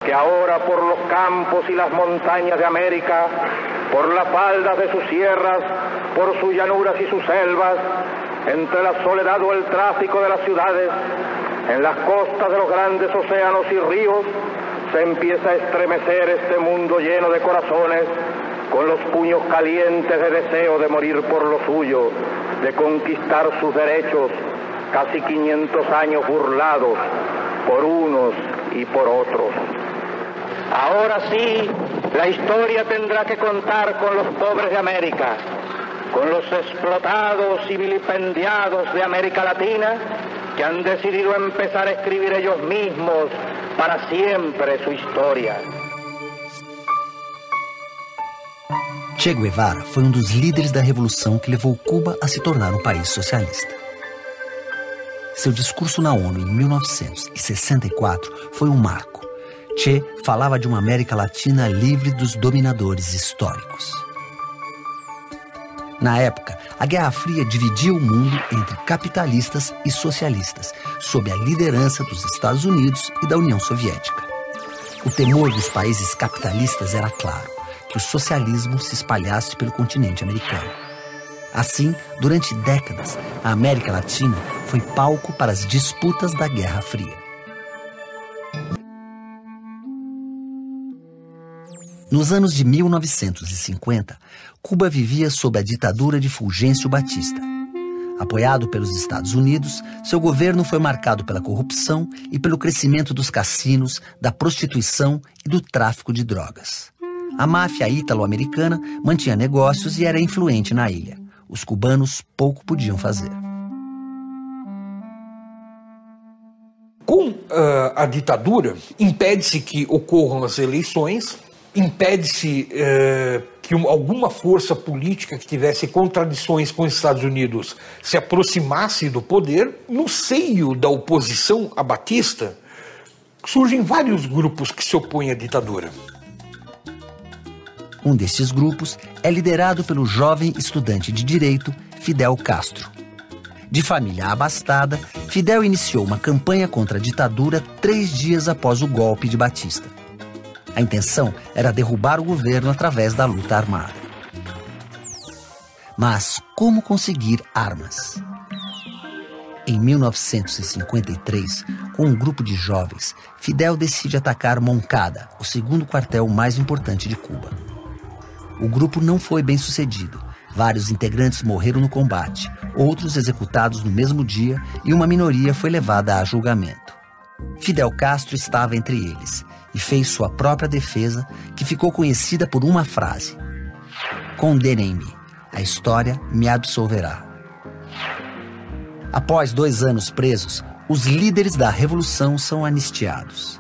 Que ahora por los campos y las montañas de América, por las faldas de sus sierras, por sus llanuras y sus selvas, entre la soledad o el tráfico de las ciudades, en las costas de los grandes océanos y ríos, se empieza a estremecer este mundo lleno de corazones, con los puños calientes de deseo de morir por lo suyo, de conquistar sus derechos, casi 500 años burlados por unos y por otros. Ahora sí, la historia tendrá que contar con los pobres de América, con los explotados y vilipendiados de América Latina, que han decidido empezar a escribir ellos mismos para siempre su historia. Che Guevara foi dos líderes da revolução que levou Cuba a se tornar um país socialista. Seu discurso na ONU em 1964 foi um marco. Che falava de uma América Latina livre dos dominadores históricos. Na época, a Guerra Fria dividia o mundo entre capitalistas e socialistas, sob a liderança dos Estados Unidos e da União Soviética. O temor dos países capitalistas era claro, que o socialismo se espalhasse pelo continente americano. Assim, durante décadas, a América Latina foi palco para as disputas da Guerra Fria. Nos anos de 1950, Cuba vivia sob a ditadura de Fulgêncio Batista. Apoiado pelos Estados Unidos, seu governo foi marcado pela corrupção e pelo crescimento dos cassinos, da prostituição e do tráfico de drogas. A máfia ítalo-americana mantinha negócios e era influente na ilha. Os cubanos pouco podiam fazer. Com a ditadura, impede-se que ocorram as eleições, impede-se que alguma força política que tivesse contradições com os Estados Unidos se aproximasse do poder. No seio da oposição a Batista, surgem vários grupos que se opõem à ditadura. Um desses grupos é liderado pelo jovem estudante de direito Fidel Castro. De família abastada, Fidel iniciou uma campanha contra a ditadura 3 dias após o golpe de Batista. A intenção era derrubar o governo através da luta armada. Mas como conseguir armas? Em 1953, com um grupo de jovens, Fidel decide atacar Moncada, o segundo quartel mais importante de Cuba. O grupo não foi bem sucedido. Vários integrantes morreram no combate, outros executados no mesmo dia e uma minoria foi levada a julgamento. Fidel Castro estava entre eles e fez sua própria defesa, que ficou conhecida por uma frase: "Condenem-me, a história me absolverá". Após 2 anos presos, os líderes da revolução são anistiados.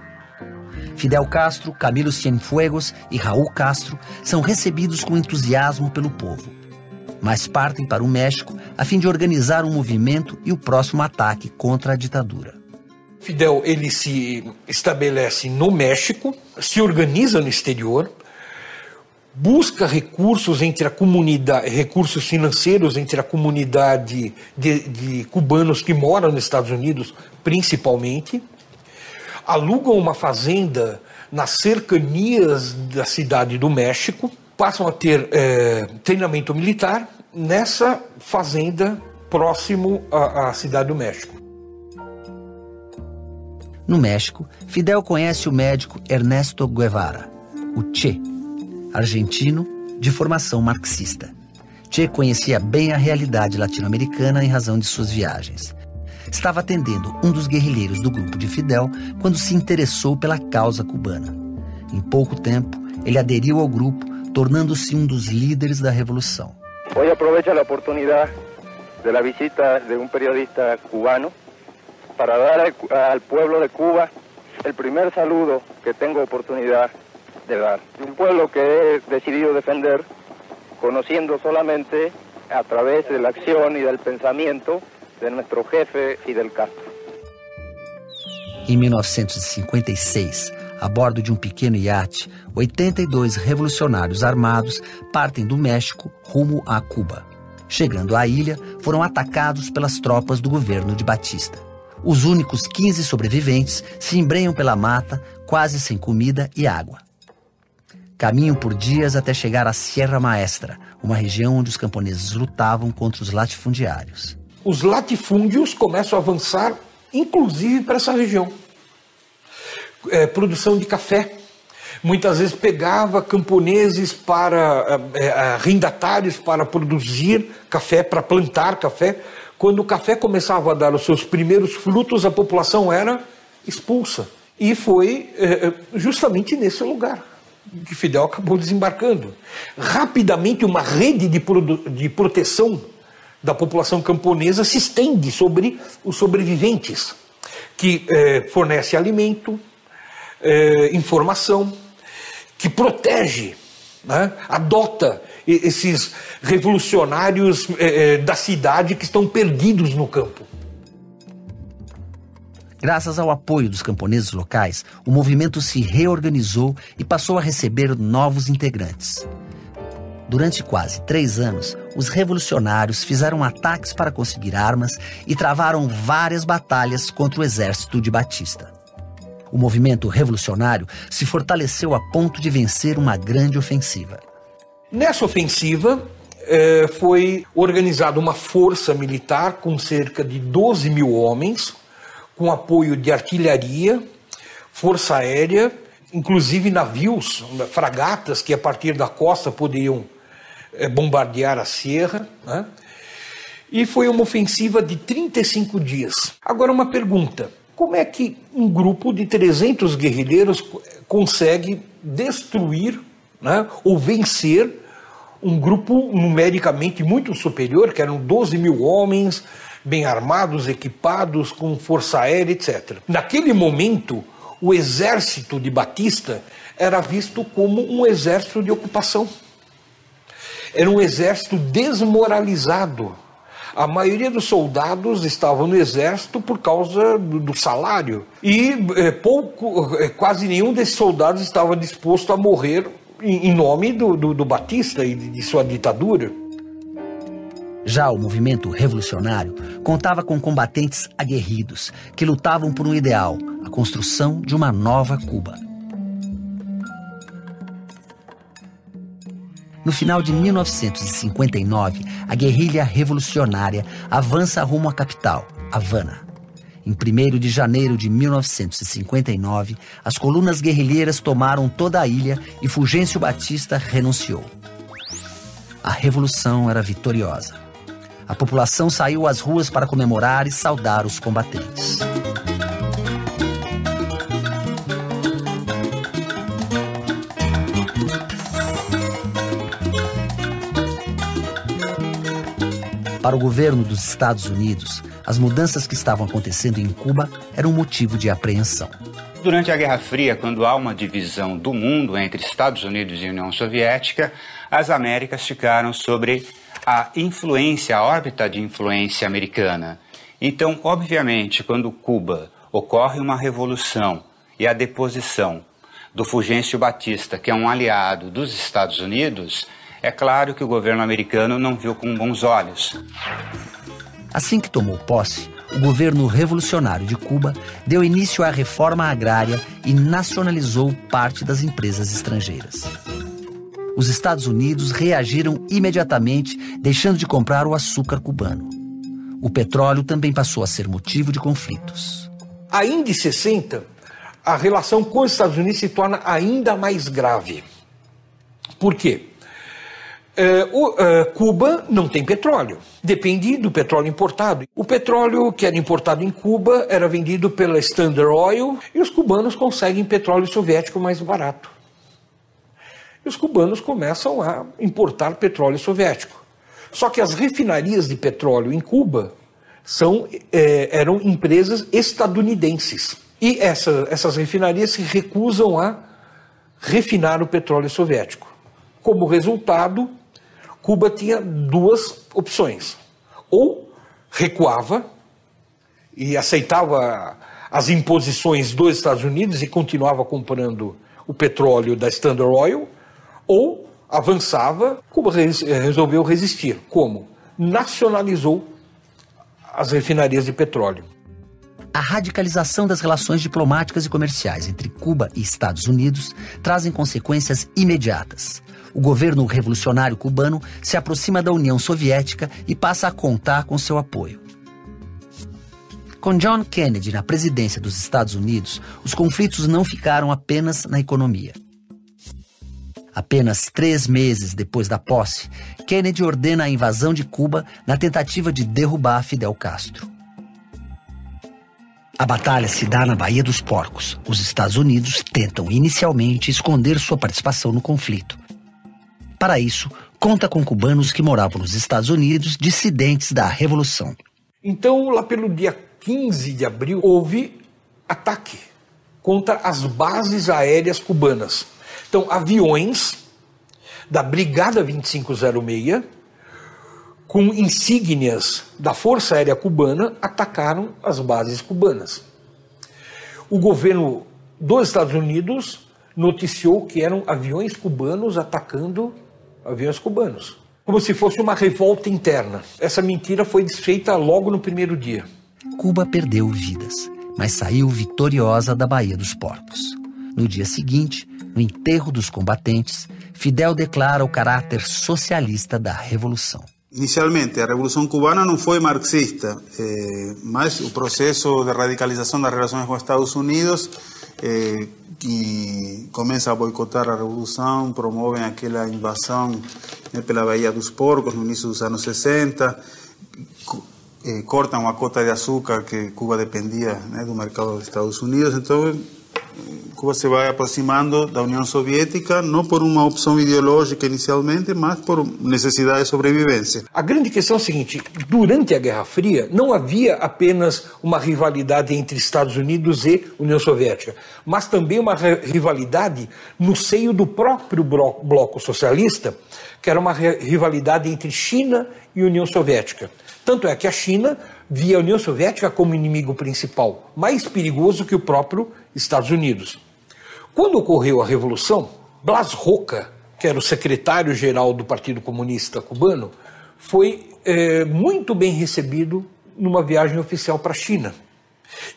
Fidel Castro, Camilo Cienfuegos e Raul Castro são recebidos com entusiasmo pelo povo, mas partem para o México a fim de organizar um movimento e o próximo ataque contra a ditadura. Fidel ele se estabelece no México, se organiza no exterior, busca recursos entre a comunidade, recursos financeiros entre a comunidade de cubanos que moram nos Estados Unidos, principalmente. Alugam uma fazenda nas cercanias da cidade do México, passam a ter treinamento militar nessa fazenda próximo à cidade do México. No México, Fidel conhece o médico Ernesto Guevara, o Che, argentino de formação marxista. Che conhecia bem a realidade latino-americana em razão de suas viagens. Estava atendendo um dos guerrilheiros do grupo de Fidel quando se interessou pela causa cubana. Em pouco tempo, ele aderiu ao grupo, tornando-se um dos líderes da revolução. Hoy aprovecho la oportunidad de la visita de un periodista cubano para dar al pueblo de Cuba el primer saludo que tengo oportunidad de dar. Un pueblo que he decidido defender, conociendo solamente a través de la acción y del pensamiento de nuestro jefe Fidel Castro. Em 1956, a bordo de um pequeno iate, 82 revolucionários armados partem do México rumo a Cuba. Chegando à ilha, foram atacados pelas tropas do governo de Batista. Os únicos 15 sobreviventes se embrenham pela mata, quase sem comida e água. Caminham por dias até chegar à Sierra Maestra, uma região onde os camponeses lutavam contra os latifundiários. Os latifúndios começam a avançar, inclusive para essa região. Produção de café. Muitas vezes pegava camponeses para arrendatários para produzir café, para plantar café. Quando o café começava a dar os seus primeiros frutos, a população era expulsa. E foi justamente nesse lugar que Fidel acabou desembarcando. Rapidamente, uma rede de proteção da população camponesa se estende sobre os sobreviventes, que fornece alimento, informação, que protege, né, adota esses revolucionários da cidade que estão perdidos no campo. Graças ao apoio dos camponeses locais, o movimento se reorganizou e passou a receber novos integrantes. Durante quase 3 anos, os revolucionários fizeram ataques para conseguir armas e travaram várias batalhas contra o exército de Batista. O movimento revolucionário se fortaleceu a ponto de vencer uma grande ofensiva. Nessa ofensiva, foi organizada uma força militar com cerca de 12 mil homens, com apoio de artilharia, força aérea, inclusive navios, fragatas que a partir da costa poderiam bombardear a Sierra, né? E foi uma ofensiva de 35 dias. Agora uma pergunta: como é que um grupo de 300 guerrilheiros consegue destruir, né, ou vencer um grupo numericamente muito superior, que eram 12 mil homens, bem armados, equipados, com força aérea, etc. Naquele momento, o exército de Batista era visto como um exército de ocupação. Era um exército desmoralizado. A maioria dos soldados estavam no exército por causa do salário. E quase nenhum desses soldados estava disposto a morrer em nome do Batista e de sua ditadura. Já o movimento revolucionário contava com combatentes aguerridos que lutavam por um ideal, a construção de uma nova Cuba. No final de 1959, a guerrilha revolucionária avança rumo à capital, Havana. Em 1º de janeiro de 1959, as colunas guerrilheiras tomaram toda a ilha e Fulgêncio Batista renunciou. A revolução era vitoriosa. A população saiu às ruas para comemorar e saudar os combatentes. Para o governo dos Estados Unidos, as mudanças que estavam acontecendo em Cuba eram motivo de apreensão. Durante a Guerra Fria, quando há uma divisão do mundo entre Estados Unidos e União Soviética, as Américas ficaram sobre a influência, a órbita de influência americana. Então, obviamente, quando Cuba ocorre uma revolução e a deposição do Fulgêncio Batista, que é um aliado dos Estados Unidos, é claro que o governo americano não viu com bons olhos. Assim que tomou posse, o governo revolucionário de Cuba deu início à reforma agrária e nacionalizou parte das empresas estrangeiras. Os Estados Unidos reagiram imediatamente, deixando de comprar o açúcar cubano. O petróleo também passou a ser motivo de conflitos. Ainda em 60, a relação com os Estados Unidos se torna ainda mais grave. Por quê? Cuba não tem petróleo, depende do petróleo importado. O petróleo que era importado em Cuba era vendido pela Standard Oil e os cubanos conseguem petróleo soviético mais barato. E os cubanos começam a importar petróleo soviético. Só que as refinarias de petróleo em Cuba eram empresas estadunidenses. E essas refinarias se recusam a refinar o petróleo soviético. Como resultado, Cuba tinha 2 opções. Ou recuava e aceitava as imposições dos Estados Unidos e continuava comprando o petróleo da Standard Oil, ou avançava. Cuba resolveu resistir. Como? Nacionalizou as refinarias de petróleo. A radicalização das relações diplomáticas e comerciais entre Cuba e Estados Unidos trazem consequências imediatas. O governo revolucionário cubano se aproxima da União Soviética e passa a contar com seu apoio. Com John Kennedy na presidência dos Estados Unidos, os conflitos não ficaram apenas na economia. Apenas 3 meses depois da posse, Kennedy ordena a invasão de Cuba na tentativa de derrubar Fidel Castro. A batalha se dá na Baía dos Porcos. Os Estados Unidos tentam inicialmente esconder sua participação no conflito. Para isso, conta com cubanos que moravam nos Estados Unidos, dissidentes da Revolução. Então, lá pelo dia 15 de abril, houve ataque contra as bases aéreas cubanas. Então, aviões da Brigada 2506, com insígnias da Força Aérea Cubana, atacaram as bases cubanas. O governo dos Estados Unidos noticiou que eram aviões cubanos atacando aviões cubanos, como se fosse uma revolta interna. Essa mentira foi desfeita logo no primeiro dia. Cuba perdeu vidas, mas saiu vitoriosa da Baía dos Porcos. No dia seguinte, no enterro dos combatentes, Fidel declara o caráter socialista da Revolução. Inicialmente, a Revolução Cubana não foi marxista, mas o processo de radicalização das relações com os Estados Unidos, que começa a boicotar a Revolução, promovem aquela invasão pela Baía dos Porcos no início dos anos 60, cortam a cota de açúcar que Cuba dependia do mercado dos Estados Unidos. Então, Cuba se vai aproximando da União Soviética, não por uma opção ideológica inicialmente, mas por necessidade de sobrevivência. A grande questão é a seguinte: durante a Guerra Fria não havia apenas uma rivalidade entre Estados Unidos e União Soviética, mas também uma rivalidade no seio do próprio bloco socialista, que era uma rivalidade entre China e União Soviética. Tanto é que a China via a União Soviética como inimigo principal, mais perigoso que o próprio Estados Unidos. Quando ocorreu a Revolução, Blas Roca, que era o secretário-geral do Partido Comunista Cubano, foi muito bem recebido numa viagem oficial para a China.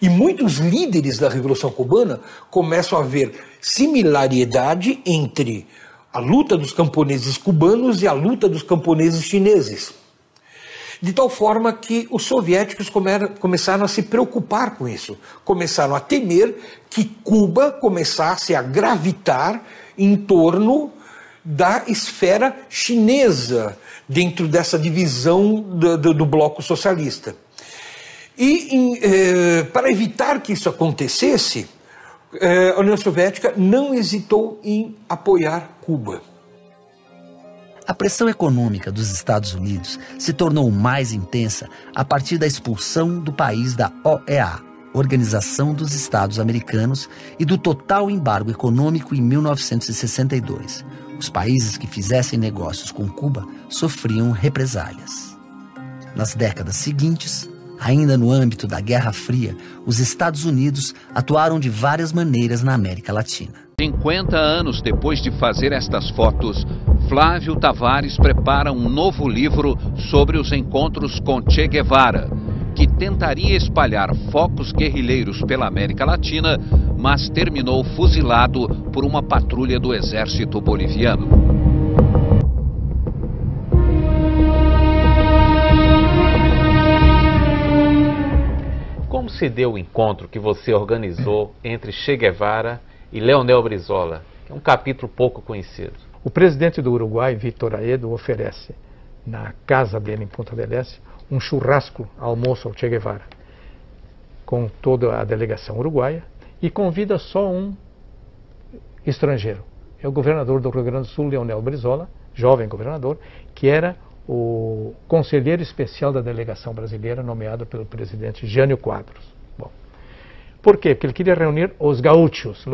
E muitos líderes da Revolução Cubana começam a ver similaridade entre a luta dos camponeses cubanos e a luta dos camponeses chineses. De tal forma que os soviéticos começaram a se preocupar com isso. Começaram a temer que Cuba começasse a gravitar em torno da esfera chinesa, dentro dessa divisão do bloco socialista. E para evitar que isso acontecesse, a União Soviética não hesitou em apoiar Cuba. A pressão econômica dos Estados Unidos se tornou mais intensa a partir da expulsão do país da OEA, Organização dos Estados Americanos, e do total embargo econômico em 1962. Os países que fizessem negócios com Cuba sofriam represálias. Nas décadas seguintes, ainda no âmbito da Guerra Fria, os Estados Unidos atuaram de várias maneiras na América Latina. 50 anos depois de fazer estas fotos, Flávio Tavares prepara um novo livro sobre os encontros com Che Guevara, que tentaria espalhar focos guerrilheiros pela América Latina, mas terminou fuzilado por uma patrulha do exército boliviano. Como se deu o encontro que você organizou entre Che Guevara e Leonel Brizola, que é um capítulo pouco conhecido? O presidente do Uruguai, Vítor Aedo, oferece na casa dele em Punta del Este um churrasco, almoço ao Che Guevara, com toda a delegação uruguaia, e convida só um estrangeiro. É o governador do Rio Grande do Sul, Leonel Brizola, jovem governador, que era o conselheiro especial da delegação brasileira, nomeado pelo presidente Jânio Quadros. Bom, por quê? Porque ele queria reunir os gaúchos,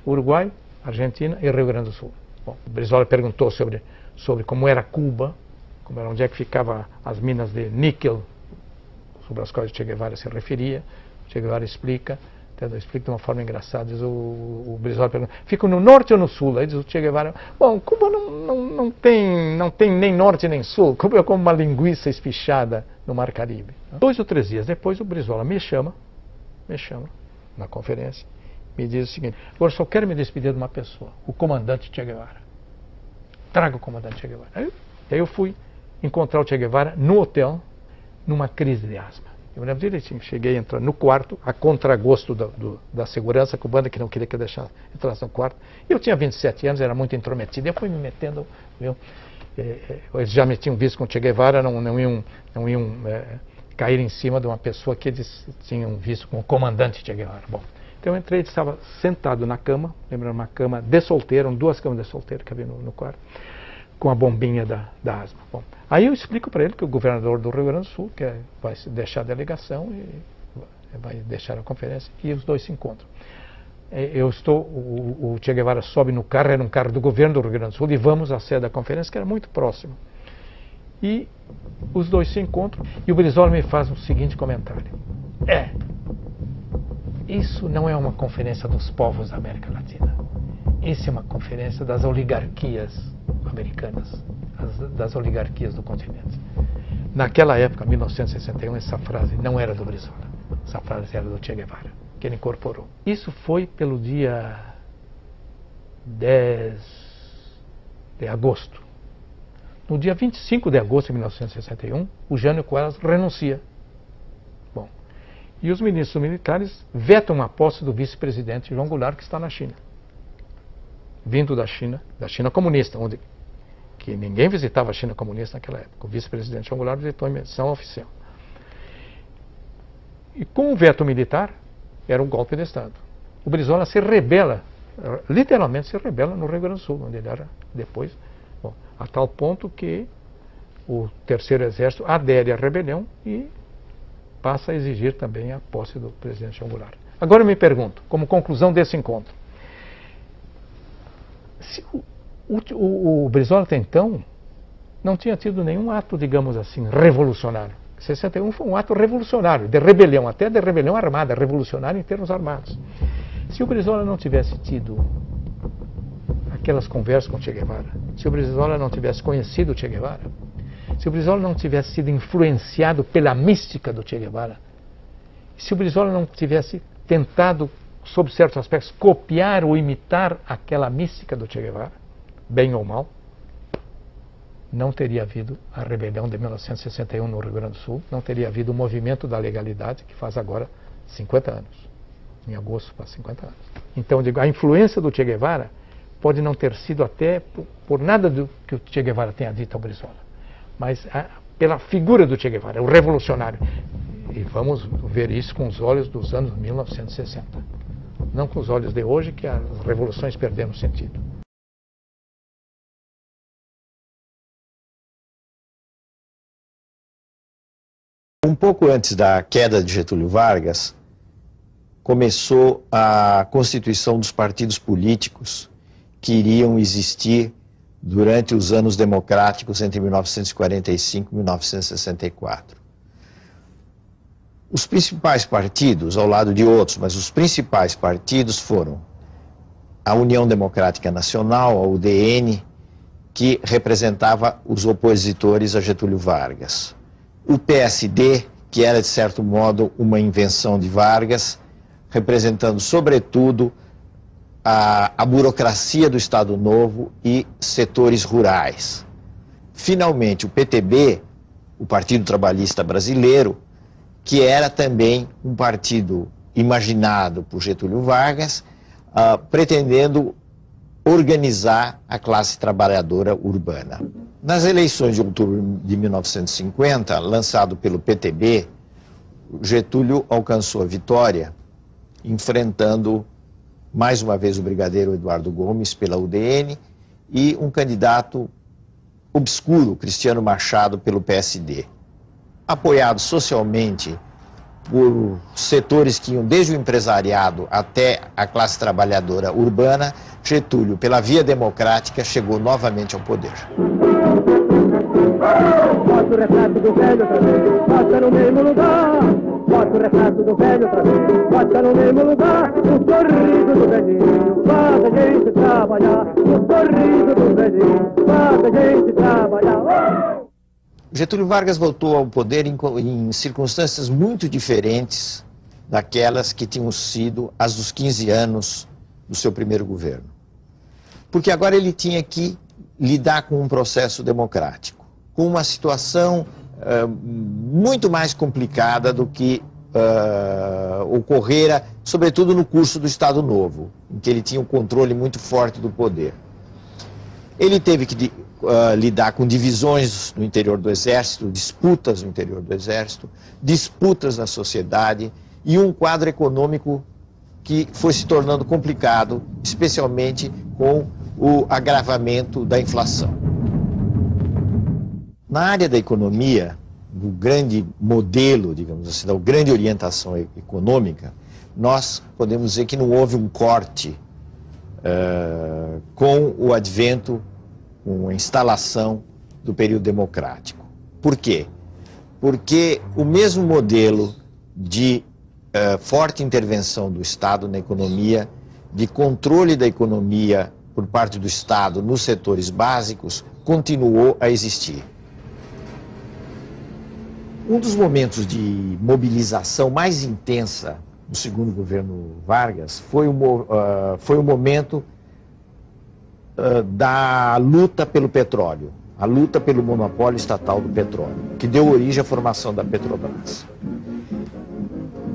Uruguai, Argentina e Rio Grande do Sul. Bom, o Brizola perguntou sobre como era Cuba, onde é que ficavam as minas de níquel, sobre as quais Che Guevara se referia. Che Guevara explica de uma forma engraçada. Diz o Brizola pergunta: fica no norte ou no sul? Aí diz o Che Guevara: bom, Cuba não tem nem norte nem sul. Cuba é como uma linguiça espichada no Mar Caribe. 2 ou 3 dias depois, o Brizola me chama na conferência, me diz o seguinte: agora só quero me despedir de uma pessoa, o comandante Che Guevara. Traga o comandante Che Guevara. Aí eu fui encontrar o Che Guevara no hotel, numa crise de asma. Eu me lembro direitinho, cheguei a entrar no quarto, a contragosto da segurança cubana, que não queria que eu entrasse no quarto. Eu tinha 27 anos, era muito intrometido, eu fui me metendo, viu? Eles já me tinham visto com o Che Guevara, não iam cair em cima de uma pessoa que eles tinham visto como comandante Che Guevara. Bom, então eu entrei, ele estava sentado na cama, lembrando uma cama de solteiro, 2 camas de solteiro que havia no quarto, com a bombinha da asma. Bom, aí eu explico para ele que o governador do Rio Grande do Sul vai deixar a delegação e vai deixar a conferência, e os dois se encontram. O Che Guevara sobe no carro, era um carro do governo do Rio Grande do Sul, e vamos à sede da conferência, que era muito próximo. E os dois se encontram, e o Brizola me faz o seguinte comentário: isso não é uma conferência dos povos da América Latina. Isso é uma conferência das oligarquias americanas, das oligarquias do continente. Naquela época, 1961, essa frase não era do Brizola. Essa frase era do Che Guevara, que ele incorporou. Isso foi pelo dia 10 de agosto. No dia 25 de agosto de 1961, o Jânio Quadros renuncia. Bom, e os ministros militares vetam a posse do vice-presidente João Goulart, que está na China. Vindo da China comunista, que ninguém visitava a China comunista naquela época. O vice-presidente João Goulart visitou em missão oficial. E com o veto militar, era um golpe de Estado. O Brizola se rebela, literalmente se rebela no Rio Grande do Sul, onde ele era depois, a tal ponto que o Terceiro Exército adere à rebelião e passa a exigir também a posse do presidente João Goulart. Agora eu me pergunto, como conclusão desse encontro, se o Brizola até então não tinha tido nenhum ato, digamos assim, revolucionário. 61 foi um ato revolucionário, de rebelião, até de rebelião armada, revolucionária em termos armados. Se o Brizola não tivesse tido aquelas conversas com o Che Guevara, se o Brizola não tivesse conhecido o Che Guevara, se o Brizola não tivesse sido influenciado pela mística do Che Guevara, se o Brizola não tivesse tentado, sob certos aspectos, copiar ou imitar aquela mística do Che Guevara, bem ou mal, não teria havido a rebelião de 1961 no Rio Grande do Sul, não teria havido o movimento da legalidade, que faz agora 50 anos. Em agosto faz 50 anos. Então, eu digo, a influência do Che Guevara pode não ter sido até por nada do que o Che Guevara tenha dito ao Brizola, mas pela figura do Che Guevara, o revolucionário. E vamos ver isso com os olhos dos anos 1960. Não com os olhos de hoje, que as revoluções perderam sentido. Um pouco antes da queda de Getúlio Vargas, começou a constituição dos partidos políticos que iriam existir durante os anos democráticos entre 1945 e 1964. Os principais partidos, ao lado de outros, mas os principais partidos foram a União Democrática Nacional, a UDN, que representava os opositores a Getúlio Vargas. O PSD, que era, de certo modo, uma invenção de Vargas, representando, sobretudo, a burocracia do Estado Novo e setores rurais. Finalmente, o PTB, o Partido Trabalhista Brasileiro, que era também um partido imaginado por Getúlio Vargas, pretendendo organizar a classe trabalhadora urbana. Nas eleições de outubro de 1950, lançado pelo PTB, Getúlio alcançou a vitória, enfrentando mais uma vez o brigadeiro Eduardo Gomes pela UDN e um candidato obscuro, Cristiano Machado, pelo PSD. Apoiado socialmente por setores que iam desde o empresariado até a classe trabalhadora urbana, Getúlio, pela via democrática, chegou novamente ao poder. Bota o retrato do velho outra vez, bota no mesmo lugar. Bota o retrato do velho outra vez, bota no mesmo lugar. O sorriso do velhinho faz a gente trabalhar. O sorriso do velhinho faz a gente trabalhar. Getúlio Vargas voltou ao poder em circunstâncias muito diferentes daquelas que tinham sido as dos 15 anos do seu primeiro governo. Porque agora ele tinha que lidar com um processo democrático, com uma situação muito mais complicada do que ocorrera, sobretudo no curso do Estado Novo, em que ele tinha um controle muito forte do poder. Ele teve que lidar com divisões no interior do Exército, disputas no interior do Exército, disputas na sociedade e um quadro econômico que foi se tornando complicado, especialmente com o agravamento da inflação. Na área da economia, do grande modelo, digamos assim, da grande orientação econômica, nós podemos dizer que não houve um corte com o advento, com a instalação do período democrático. Por quê? Porque o mesmo modelo de forte intervenção do Estado na economia, de controle da economia por parte do Estado nos setores básicos, continuou a existir. Um dos momentos de mobilização mais intensa no segundo governo Vargas foi o momento da luta pelo petróleo, a luta pelo monopólio estatal do petróleo, que deu origem à formação da Petrobras.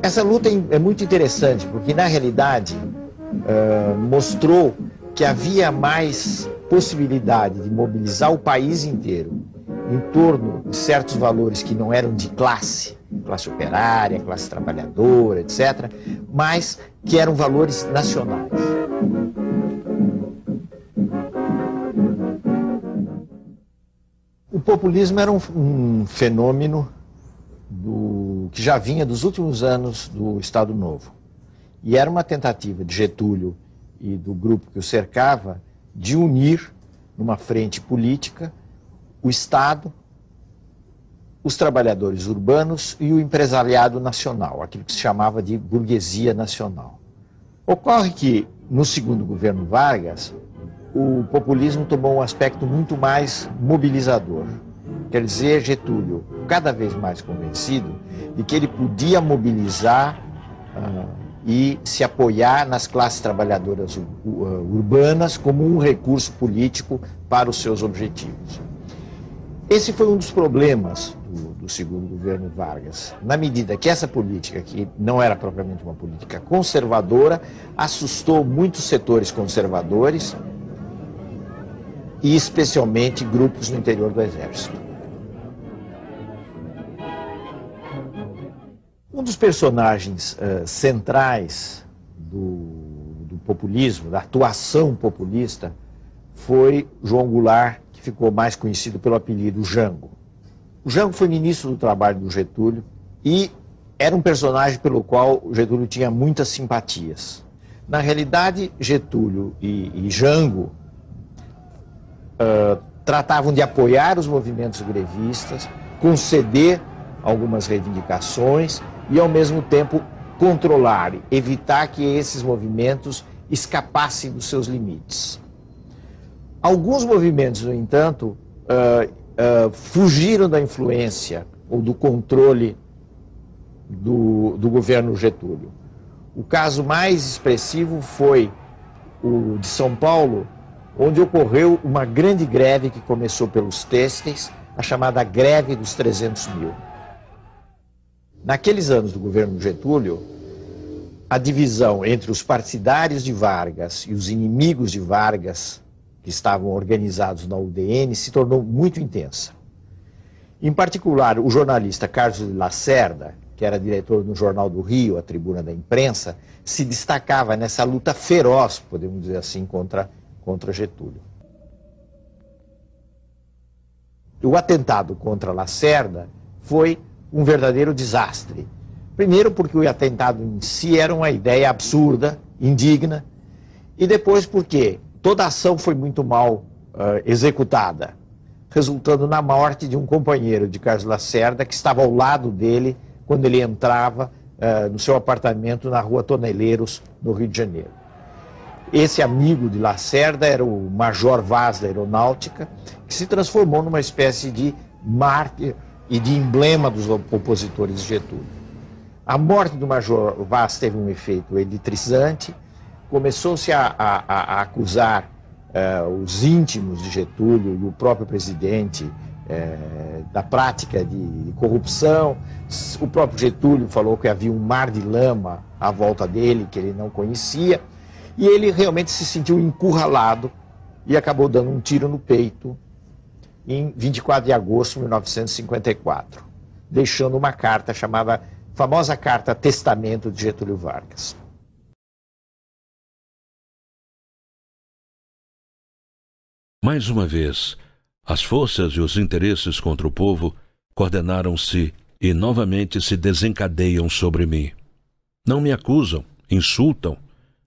Essa luta é muito interessante, porque na realidade mostrou que havia mais possibilidade de mobilizar o país inteiro em torno de certos valores que não eram de classe operária, classe trabalhadora, etc., mas que eram valores nacionais. O populismo era um fenômeno que já vinha dos últimos anos do Estado Novo. E era uma tentativa de Getúlio e do grupo que o cercava de unir numa frente política o Estado, os trabalhadores urbanos e o empresariado nacional, aquilo que se chamava de burguesia nacional. Ocorre que, no segundo governo Vargas, o populismo tomou um aspecto muito mais mobilizador. Quer dizer, Getúlio, cada vez mais convencido de que ele podia mobilizar e se apoiar nas classes trabalhadoras urbanas como um recurso político para os seus objetivos. Esse foi um dos problemas do segundo governo Vargas, na medida que essa política, que não era propriamente uma política conservadora, assustou muitos setores conservadores e especialmente grupos no interior do Exército. Um dos personagens centrais do populismo, da atuação populista, foi João Goulart, que ficou mais conhecido pelo apelido Jango. O Jango foi ministro do Trabalho do Getúlio e era um personagem pelo qual o Getúlio tinha muitas simpatias. Na realidade, Getúlio e Jango tratavam de apoiar os movimentos grevistas, conceder algumas reivindicações e, ao mesmo tempo, controlar, evitar que esses movimentos escapassem dos seus limites. Alguns movimentos, no entanto, fugiram da influência ou do controle do governo Getúlio. O caso mais expressivo foi o de São Paulo, onde ocorreu uma grande greve que começou pelos têxteis, a chamada greve dos 300 mil. Naqueles anos do governo Getúlio, a divisão entre os partidários de Vargas e os inimigos de Vargas, que estavam organizados na UDN, se tornou muito intensa. Em particular, o jornalista Carlos de Lacerda, que era diretor no Jornal do Rio, a Tribuna da Imprensa, se destacava nessa luta feroz, podemos dizer assim, contra Getúlio. O atentado contra Lacerda foi um verdadeiro desastre. Primeiro porque o atentado em si era uma ideia absurda, indigna, e depois porque toda a ação foi muito mal executada, resultando na morte de um companheiro de Carlos Lacerda que estava ao lado dele quando ele entrava no seu apartamento na Rua Toneleiros, no Rio de Janeiro. Esse amigo de Lacerda era o Major Vaz da Aeronáutica, que se transformou numa espécie de mártir e de emblema dos opositores de Getúlio. A morte do Major Vaz teve um efeito eletrizante, começou-se a acusar os íntimos de Getúlio e o próprio presidente da prática de corrupção. O próprio Getúlio falou que havia um mar de lama à volta dele, que ele não conhecia, e ele realmente se sentiu encurralado e acabou dando um tiro no peito em 24 de agosto de 1954, deixando uma carta chamada famosa Carta Testamento de Getúlio Vargas. Mais uma vez, as forças e os interesses contra o povo coordenaram-se e novamente se desencadeiam sobre mim. Não me acusam, insultam,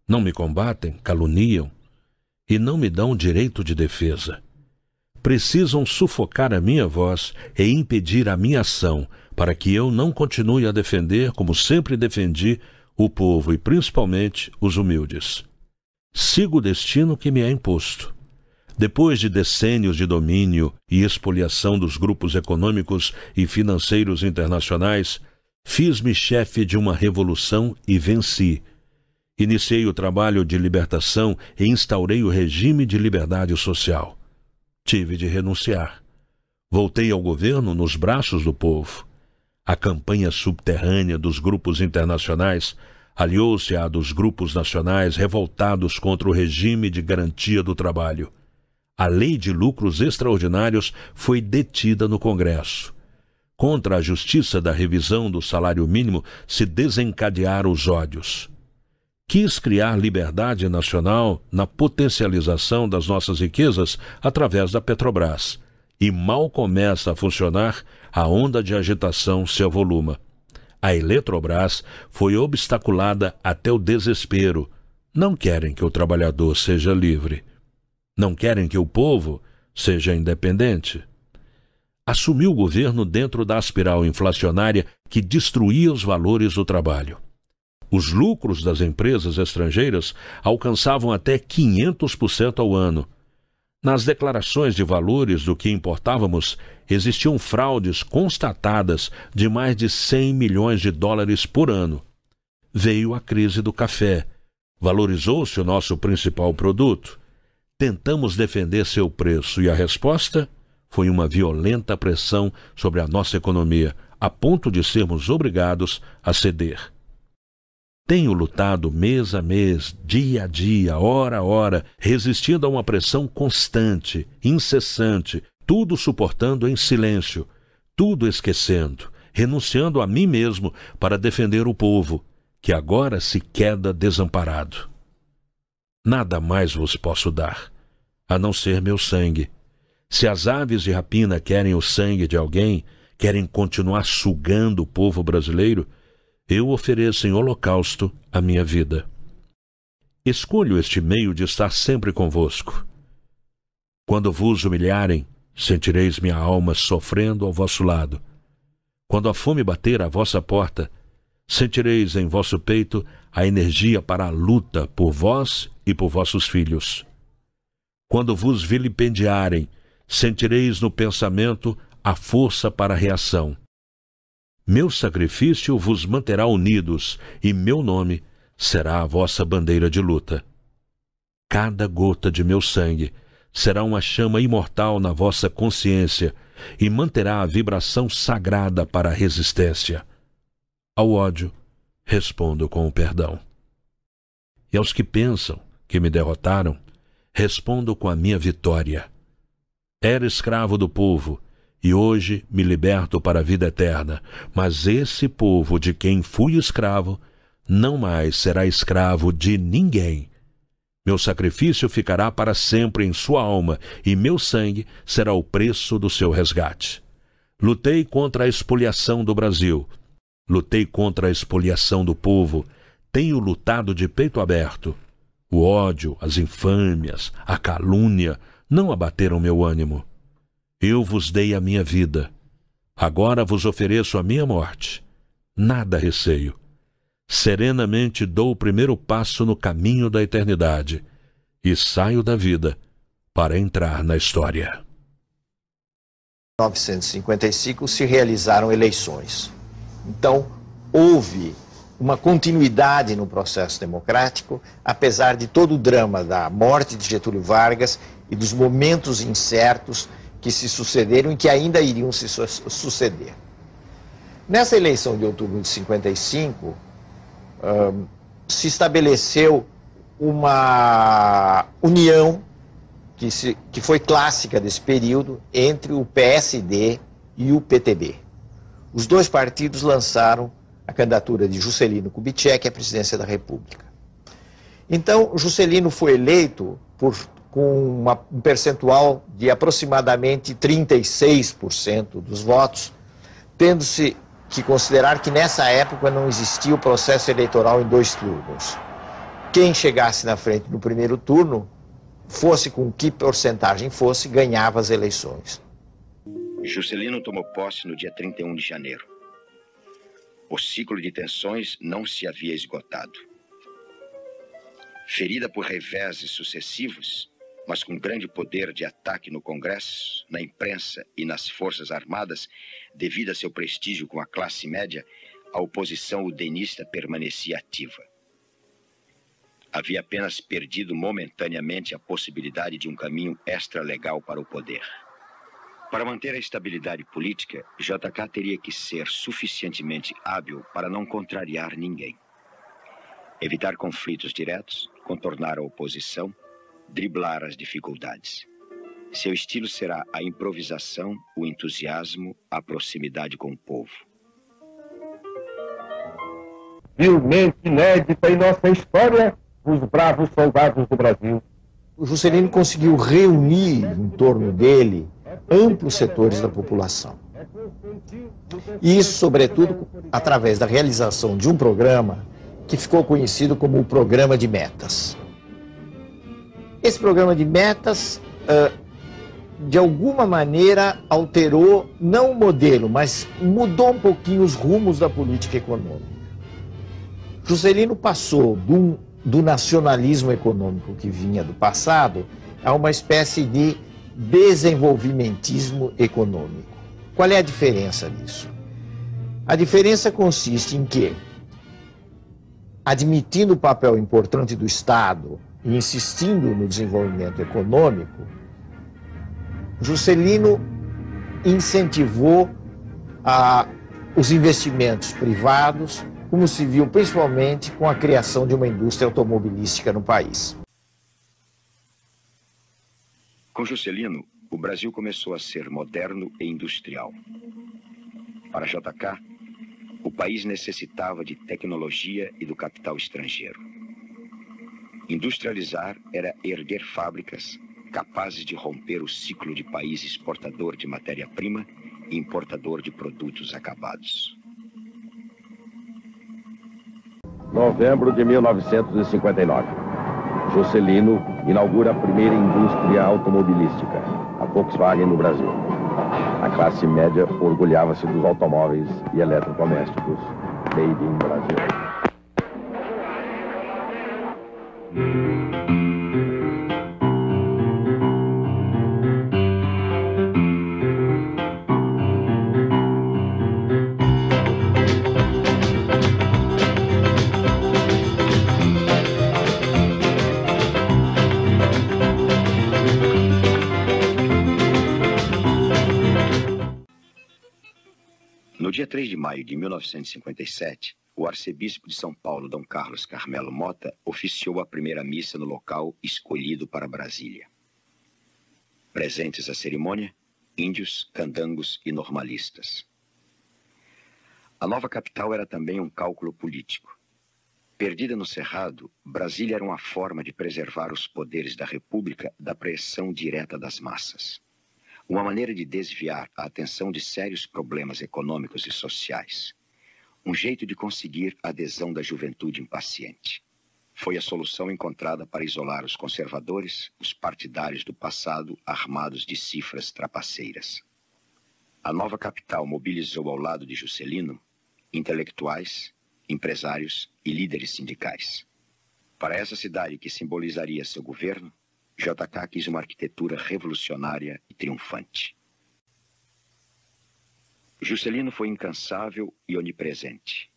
não me combatem, caluniam e não me dão direito de defesa. Precisam sufocar a minha voz e impedir a minha ação para que eu não continue a defender, como sempre defendi, o povo e principalmente os humildes. Sigo o destino que me é imposto. Depois de decênios de domínio e expoliação dos grupos econômicos e financeiros internacionais, fiz-me chefe de uma revolução e venci. Iniciei o trabalho de libertação e instaurei o regime de liberdade social. Tive de renunciar. Voltei ao governo nos braços do povo. A campanha subterrânea dos grupos internacionais aliou-se à dos grupos nacionais revoltados contra o regime de garantia do trabalho. A lei de lucros extraordinários foi detida no Congresso. Contra a justiça da revisão do salário mínimo se desencadearam os ódios. Quis criar liberdade nacional na potencialização das nossas riquezas através da Petrobras. E mal começa a funcionar, a onda de agitação se avoluma. A Eletrobras foi obstaculada até o desespero. Não querem que o trabalhador seja livre. Não querem que o povo seja independente. Assumi o governo dentro da espiral inflacionária que destruía os valores do trabalho. Os lucros das empresas estrangeiras alcançavam até 500% ao ano. Nas declarações de valores do que importávamos, existiam fraudes constatadas de mais de 100 milhões de dólares por ano. Veio a crise do café. Valorizou-se o nosso principal produto. Tentamos defender seu preço e a resposta foi uma violenta pressão sobre a nossa economia, a ponto de sermos obrigados a ceder. Tenho lutado mês a mês, dia a dia, hora a hora, resistindo a uma pressão constante, incessante, tudo suportando em silêncio, tudo esquecendo, renunciando a mim mesmo para defender o povo, que agora se queda desamparado. Nada mais vos posso dar, a não ser meu sangue. Se as aves de rapina querem o sangue de alguém, querem continuar sugando o povo brasileiro, eu ofereço em holocausto a minha vida. Escolho este meio de estar sempre convosco. Quando vos humilharem, sentireis minha alma sofrendo ao vosso lado. Quando a fome bater à vossa porta, sentireis em vosso peito a energia para a luta por vós e por vossos filhos. Quando vos vilipendiarem, sentireis no pensamento a força para a reação. Meu sacrifício vos manterá unidos e meu nome será a vossa bandeira de luta. Cada gota de meu sangue será uma chama imortal na vossa consciência e manterá a vibração sagrada para a resistência. Ao ódio, respondo com o perdão. E aos que pensam que me derrotaram, respondo com a minha vitória. Era escravo do povo, e hoje me liberto para a vida eterna, mas esse povo de quem fui escravo não mais será escravo de ninguém. Meu sacrifício ficará para sempre em sua alma, e meu sangue será o preço do seu resgate. Lutei contra a expoliação do Brasil, lutei contra a expoliação do povo, tenho lutado de peito aberto. O ódio, as infâmias, a calúnia não abateram meu ânimo. Eu vos dei a minha vida. Agora vos ofereço a minha morte. Nada receio. Serenamente dou o primeiro passo no caminho da eternidade e saio da vida para entrar na história. 1955 se realizaram eleições. Então, houve uma continuidade no processo democrático, apesar de todo o drama da morte de Getúlio Vargas e dos momentos incertos que se sucederam e que ainda iriam se suceder. Nessa eleição de outubro de 55, se estabeleceu uma união que foi clássica desse período entre o PSD e o PTB. Os dois partidos lançaram a candidatura de Juscelino Kubitschek à presidência da República. Então, Juscelino foi eleito com um percentual de aproximadamente 36% dos votos, tendo-se que considerar que nessa época não existia o processo eleitoral em 2 turnos. Quem chegasse na frente no primeiro turno, fosse com que porcentagem fosse, ganhava as eleições. Juscelino tomou posse no dia 31 de janeiro. O ciclo de tensões não se havia esgotado. Ferida por reveses sucessivos, mas com grande poder de ataque no Congresso, na imprensa e nas Forças Armadas, devido a seu prestígio com a classe média, a oposição udenista permanecia ativa. Havia apenas perdido momentaneamente a possibilidade de um caminho extralegal para o poder. Para manter a estabilidade política, JK teria que ser suficientemente hábil para não contrariar ninguém. Evitar conflitos diretos, contornar a oposição, driblar as dificuldades. Seu estilo será a improvisação, o entusiasmo, a proximidade com o povo. Vilmente inédita em nossa história, os bravos soldados do Brasil. O Juscelino conseguiu reunir em torno dele amplos setores da população. E isso, sobretudo, através da realização de um programa que ficou conhecido como o Programa de Metas. Esse Programa de Metas, de alguma maneira, alterou, não o modelo, mas mudou um pouquinho os rumos da política econômica. Juscelino passou do nacionalismo econômico que vinha do passado a uma espécie de desenvolvimentismo econômico. Qual é a diferença disso? A diferença consiste em que, admitindo o papel importante do Estado e insistindo no desenvolvimento econômico, Juscelino incentivou os investimentos privados, como se viu principalmente com a criação de uma indústria automobilística no país. Com Juscelino, o Brasil começou a ser moderno e industrial. Para JK, o país necessitava de tecnologia e do capital estrangeiro. Industrializar era erguer fábricas capazes de romper o ciclo de país exportador de matéria-prima e importador de produtos acabados. Novembro de 1959. Juscelino inaugura a primeira indústria automobilística, a Volkswagen no Brasil. A classe média orgulhava-se dos automóveis e eletrodomésticos made in Brasil. No dia 3 de maio de 1957, o arcebispo de São Paulo, Dom Carlos Carmelo Mota, oficiou a primeira missa no local escolhido para Brasília. Presentes à cerimônia, índios, candangos e normalistas. A nova capital era também um cálculo político. Perdida no Cerrado, Brasília era uma forma de preservar os poderes da República da pressão direta das massas. Uma maneira de desviar a atenção de sérios problemas econômicos e sociais. Um jeito de conseguir a adesão da juventude impaciente. Foi a solução encontrada para isolar os conservadores, os partidários do passado, armados de cifras trapaceiras. A nova capital mobilizou ao lado de Juscelino intelectuais, empresários e líderes sindicais. Para essa cidade que simbolizaria seu governo, JK quis uma arquitetura revolucionária e triunfante. Juscelino foi incansável e onipresente.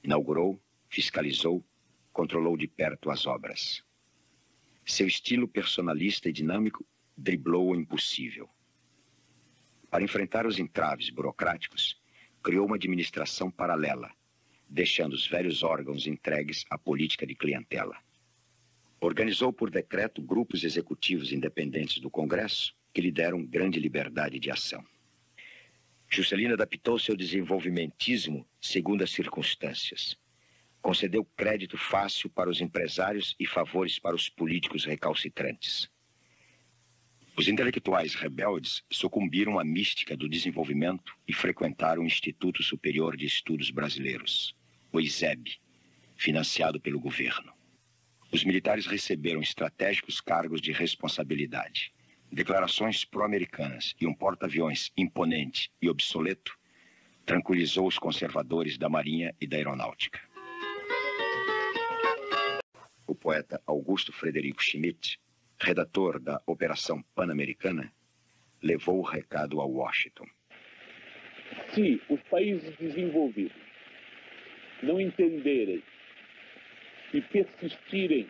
Inaugurou, fiscalizou, controlou de perto as obras. Seu estilo personalista e dinâmico driblou o impossível. Para enfrentar os entraves burocráticos, criou uma administração paralela, deixando os velhos órgãos entregues à política de clientela. Organizou por decreto grupos executivos independentes do Congresso que lhe deram grande liberdade de ação. Juscelino adaptou seu desenvolvimentismo segundo as circunstâncias. Concedeu crédito fácil para os empresários e favores para os políticos recalcitrantes. Os intelectuais rebeldes sucumbiram à mística do desenvolvimento e frequentaram o Instituto Superior de Estudos Brasileiros, o ISEB, financiado pelo governo. Os militares receberam estratégicos cargos de responsabilidade. Declarações pró-americanas e um porta-aviões imponente e obsoleto tranquilizou os conservadores da Marinha e da Aeronáutica. O poeta Augusto Frederico Schmidt, redator da Operação Pan-Americana, levou o recado a Washington. Se os países desenvolvidos não entenderem e persistirem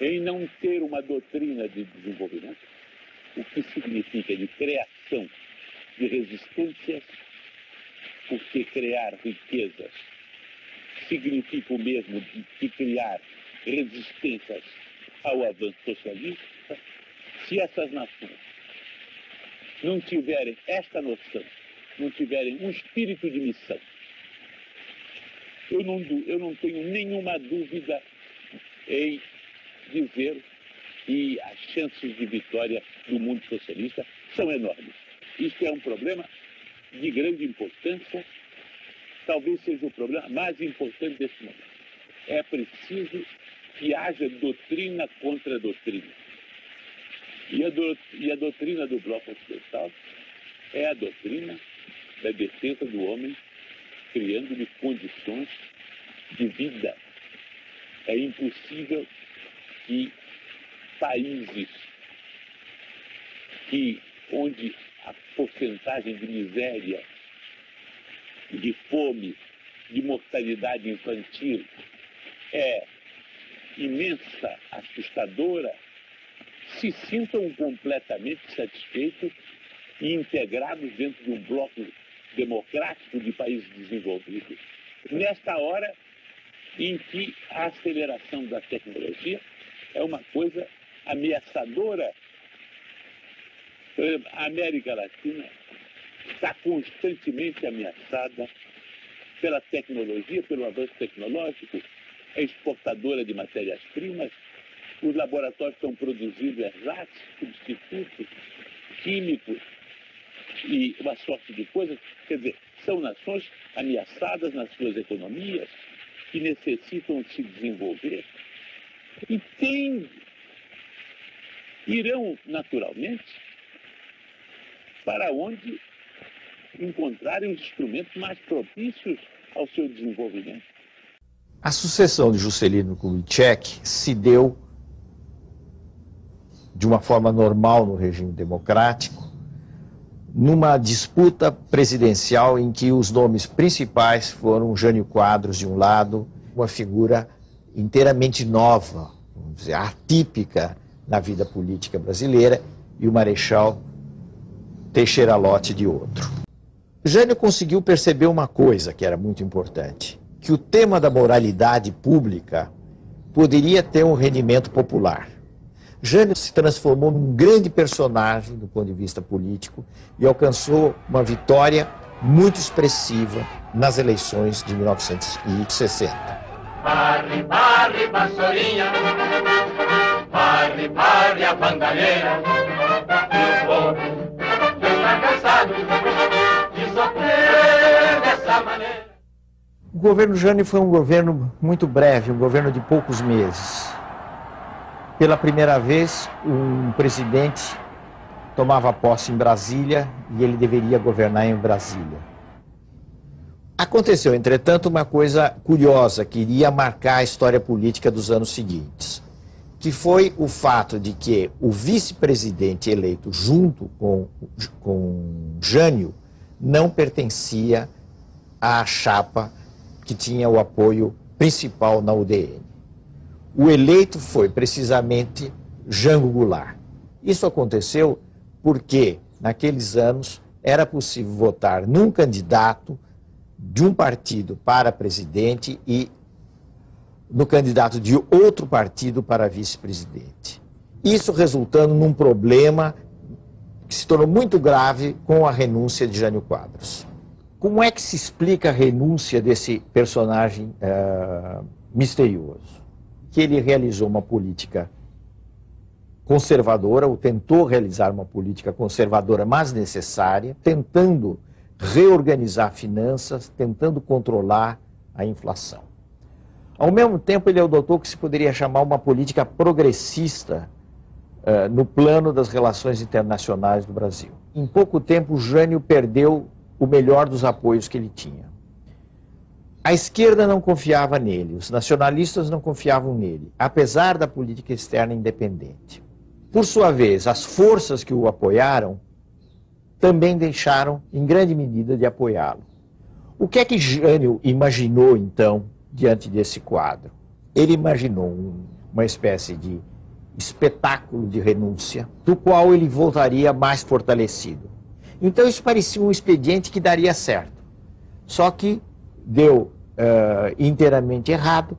em não ter uma doutrina de desenvolvimento, o que significa de criação de resistências, porque criar riquezas significa o mesmo que criar resistências ao avanço socialista. Se essas nações não tiverem esta noção, não tiverem um espírito de missão, eu não tenho nenhuma dúvida em dizer que as chances de vitória do mundo socialista são enormes. Isso é um problema de grande importância, talvez seja o problema mais importante desse momento. É preciso que haja doutrina contra doutrina. E a doutrina do Bloco Ocidental é a doutrina da defesa do homem, criando-lhe condições de vida. É impossível que países onde a porcentagem de miséria, de fome, de mortalidade infantil é imensa, assustadora, se sintam completamente satisfeitos e integrados dentro de um bloco democrático de países desenvolvidos. Nesta hora em que a aceleração da tecnologia é uma coisa ameaçadora. Por exemplo, a América Latina está constantemente ameaçada pela tecnologia, pelo avanço tecnológico, é exportadora de matérias-primas, os laboratórios estão produzindo erratas, substitutos químicos e uma sorte de coisas. Quer dizer, são nações ameaçadas nas suas economias, que necessitam se desenvolver e irão naturalmente para onde encontrarem os instrumentos mais propícios ao seu desenvolvimento. A sucessão de Juscelino Kubitschek se deu de uma forma normal no regime democrático, numa disputa presidencial em que os nomes principais foram Jânio Quadros de um lado, uma figura inteiramente nova, vamos dizer, atípica na vida política brasileira, e o Marechal Teixeira Lott de outro. Jânio conseguiu perceber uma coisa que era muito importante, que o tema da moralidade pública poderia ter um rendimento popular. Jânio se transformou num grande personagem do ponto de vista político e alcançou uma vitória muito expressiva nas eleições de 1960. Barre, barre, vassourinha, barre, barre a bandalheira, e o povo já está cansado de sofrer dessa maneira. O governo Jânio foi um governo muito breve, um governo de poucos meses. Pela primeira vez, um presidente tomava posse em Brasília e ele deveria governar em Brasília. Aconteceu, entretanto, uma coisa curiosa que iria marcar a história política dos anos seguintes, que foi o fato de que o vice-presidente eleito junto com Jânio não pertencia à chapa que tinha o apoio principal na UDN. O eleito foi precisamente Jango Goulart. Isso aconteceu porque, naqueles anos, era possível votar num candidato de um partido para presidente e no candidato de outro partido para vice-presidente. Isso resultando num problema que se tornou muito grave com a renúncia de Jânio Quadros. Como é que se explica a renúncia desse personagem misterioso? Que ele realizou uma política conservadora, ou tentou realizar uma política conservadora, mas necessária, tentando reorganizar finanças, tentando controlar a inflação. Ao mesmo tempo, ele adotou o que se poderia chamar uma política progressista no plano das relações internacionais do Brasil. Em pouco tempo, Jânio perdeu o melhor dos apoios que ele tinha. A esquerda não confiava nele, os nacionalistas não confiavam nele, apesar da política externa independente. Por sua vez, as forças que o apoiaram também deixaram, em grande medida, de apoiá-lo. O que é que Jânio imaginou, então, diante desse quadro? Ele imaginou uma espécie de espetáculo de renúncia, do qual ele voltaria mais fortalecido. Então isso parecia um expediente que daria certo. Só que deu inteiramente errado.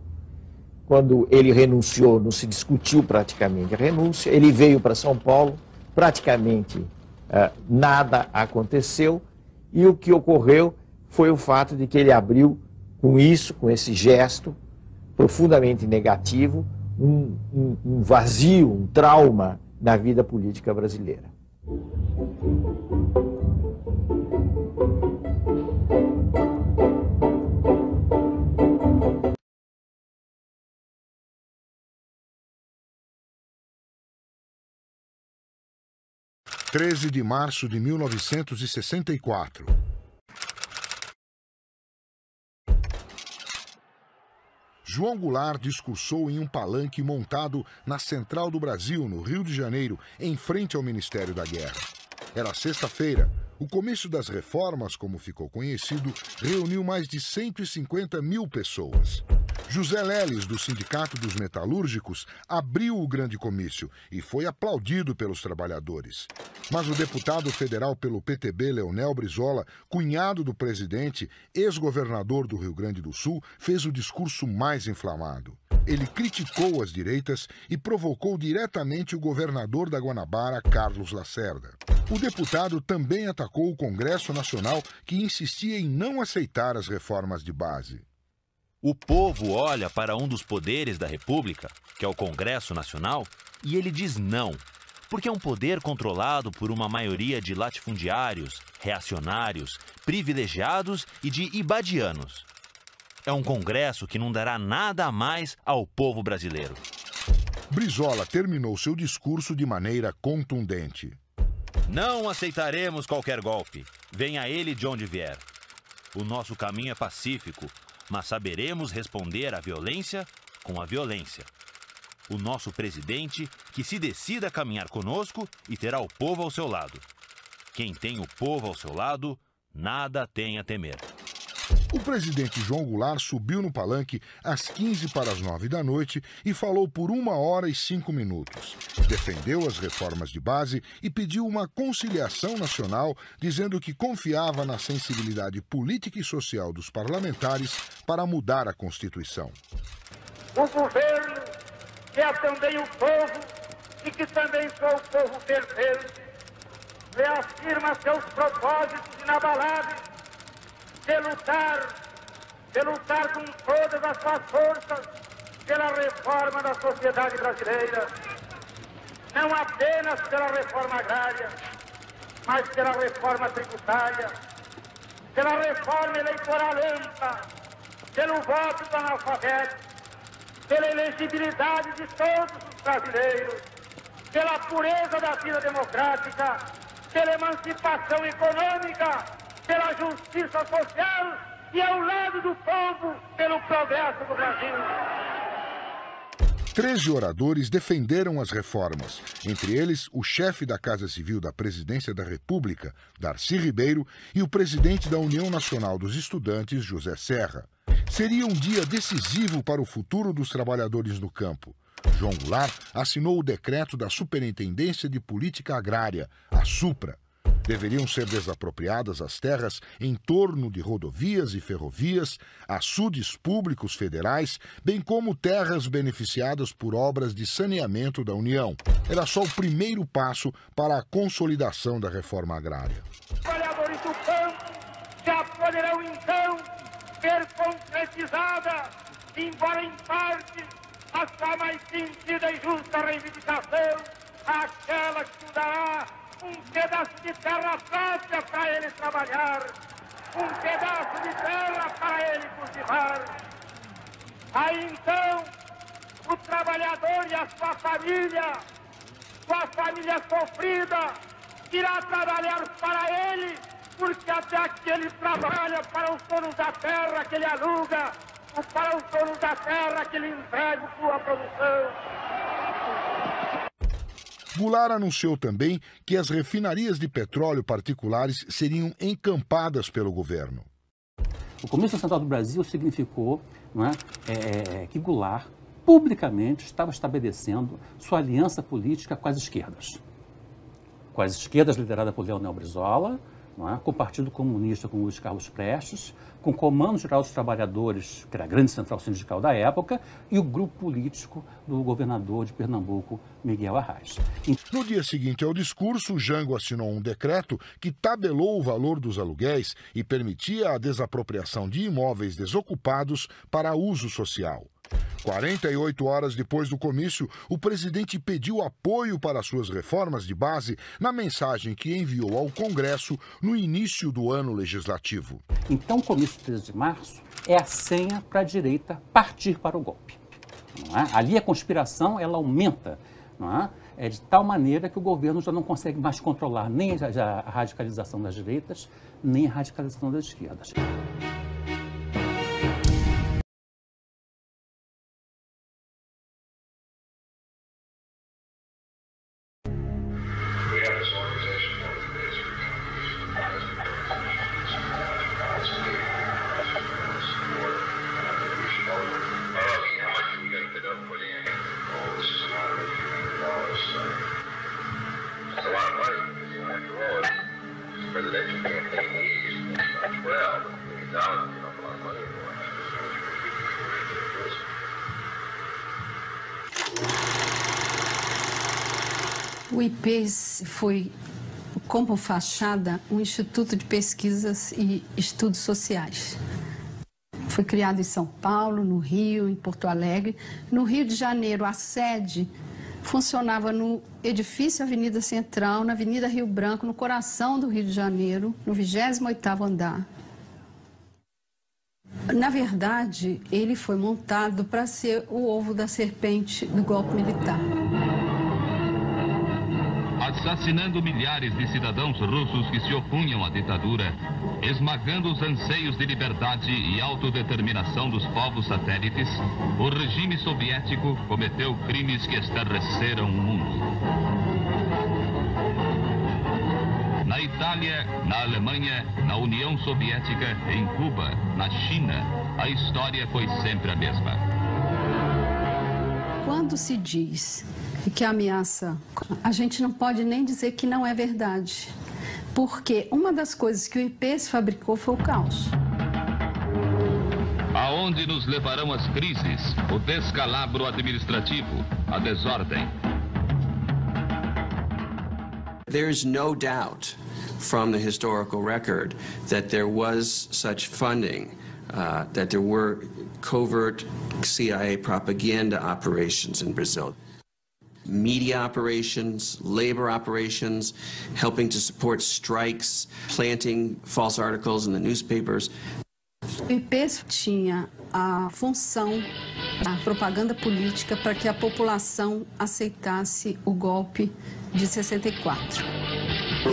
Quando ele renunciou, não se discutiu praticamente a renúncia. Ele veio para São Paulo, praticamente nada aconteceu. E o que ocorreu foi o fato de que ele abriu com isso, com esse gesto profundamente negativo, um vazio, um trauma na vida política brasileira. – 13 de março de 1964. João Goulart discursou em um palanque montado na Central do Brasil, no Rio de Janeiro, em frente ao Ministério da Guerra. Era sexta-feira. O comício das reformas, como ficou conhecido, reuniu mais de 150 mil pessoas. José Leles, do Sindicato dos Metalúrgicos, abriu o grande comício e foi aplaudido pelos trabalhadores. Mas o deputado federal pelo PTB, Leonel Brizola, cunhado do presidente, ex-governador do Rio Grande do Sul, fez o discurso mais inflamado. Ele criticou as direitas e provocou diretamente o governador da Guanabara, Carlos Lacerda. O deputado também atacou o Congresso Nacional, que insistia em não aceitar as reformas de base. O povo olha para um dos poderes da República, que é o Congresso Nacional, e ele diz não, porque é um poder controlado por uma maioria de latifundiários, reacionários, privilegiados e de ibadianos. É um Congresso que não dará nada a mais ao povo brasileiro. Brizola terminou seu discurso de maneira contundente. Não aceitaremos qualquer golpe, venha ele de onde vier. O nosso caminho é pacífico, mas saberemos responder à violência com a violência. O nosso presidente que se decida a caminhar conosco e terá o povo ao seu lado. Quem tem o povo ao seu lado, nada tem a temer. O presidente João Goulart subiu no palanque às 8:45 da noite e falou por 1 hora e 5 minutos. Defendeu as reformas de base e pediu uma conciliação nacional, dizendo que confiava na sensibilidade política e social dos parlamentares para mudar a Constituição. O governo, que é também o povo e que também sou o povo perfeito, reafirma seus propósitos inabaláveis de lutar com todas as suas forças pela reforma da sociedade brasileira, não apenas pela reforma agrária, mas pela reforma tributária, pela reforma eleitoral ampla, pelo voto do analfabeto, pela elegibilidade de todos os brasileiros, pela pureza da vida democrática, pela emancipação econômica, pela justiça social e ao lado do povo, pelo progresso do Brasil. 13 oradores defenderam as reformas, entre eles o chefe da Casa Civil da Presidência da República, Darcy Ribeiro, e o presidente da União Nacional dos Estudantes, José Serra. Seria um dia decisivo para o futuro dos trabalhadores no campo. João Goulart assinou o decreto da Superintendência de Política Agrária, a SUPRA. Deveriam ser desapropriadas as terras em torno de rodovias e ferrovias, açudes públicos federais, bem como terras beneficiadas por obras de saneamento da União. Era só o primeiro passo para a consolidação da reforma agrária. Os trabalhadores do campo já poderão então ser concretizada, embora em parte, a sua mais sentida e justa reivindicação, aquela que dará um pedaço de terra própria para ele trabalhar, um pedaço de terra para ele cultivar. Aí então, o trabalhador e a sua família sofrida, irá trabalhar para ele, porque até aqui ele trabalha para os donos da terra que ele aluga, ou para os donos da terra que ele entrega sua produção. Goulart anunciou também que as refinarias de petróleo particulares seriam encampadas pelo governo. O Comício Central do Brasil significou, não é, que Goulart publicamente estava estabelecendo sua aliança política com as esquerdas. Com as esquerdas lideradas por Leonel Brizola, não é, com o Partido Comunista com Luiz Carlos Prestes, com o Comando Geral dos Trabalhadores, que era a grande central sindical da época, e o grupo político do governador de Pernambuco, Miguel Arraes. No dia seguinte ao discurso, Jango assinou um decreto que tabelou o valor dos aluguéis e permitia a desapropriação de imóveis desocupados para uso social. 48 horas depois do comício, o presidente pediu apoio para suas reformas de base na mensagem que enviou ao Congresso no início do ano legislativo. Então, o comício de 13 de março é a senha para a direita partir para o golpe. Não é? Ali a conspiração ela aumenta, não é? De tal maneira que o governo já não consegue mais controlar nem a radicalização das direitas, nem a radicalização das esquerdas. O IPES foi, como fachada, um instituto de pesquisas e estudos sociais. Foi criado em São Paulo, no Rio, em Porto Alegre. No Rio de Janeiro, a sede funcionava no edifício Avenida Central, na Avenida Rio Branco, no coração do Rio de Janeiro, no 28º andar. Na verdade, ele foi montado para ser o ovo da serpente do golpe militar. Assassinando milhares de cidadãos russos que se opunham à ditadura, esmagando os anseios de liberdade e autodeterminação dos povos satélites, o regime soviético cometeu crimes que estarreceram o mundo. Na Itália, na Alemanha, na União Soviética, em Cuba, na China, a história foi sempre a mesma. Quando se diz que a ameaça, a gente não pode nem dizer que não é verdade, porque uma das coisas que o IPES fabricou foi o caos. Aonde nos levarão as crises, o descalabro administrativo, a desordem? There's no doubt from the historical record that there was such funding, that there were covert CIA propaganda operations in Brazil. Media operations, labor operations, helping to support strikes, planting false articles in the newspapers. O IPES tinha a função da propaganda política para que a população aceitasse o golpe de 64.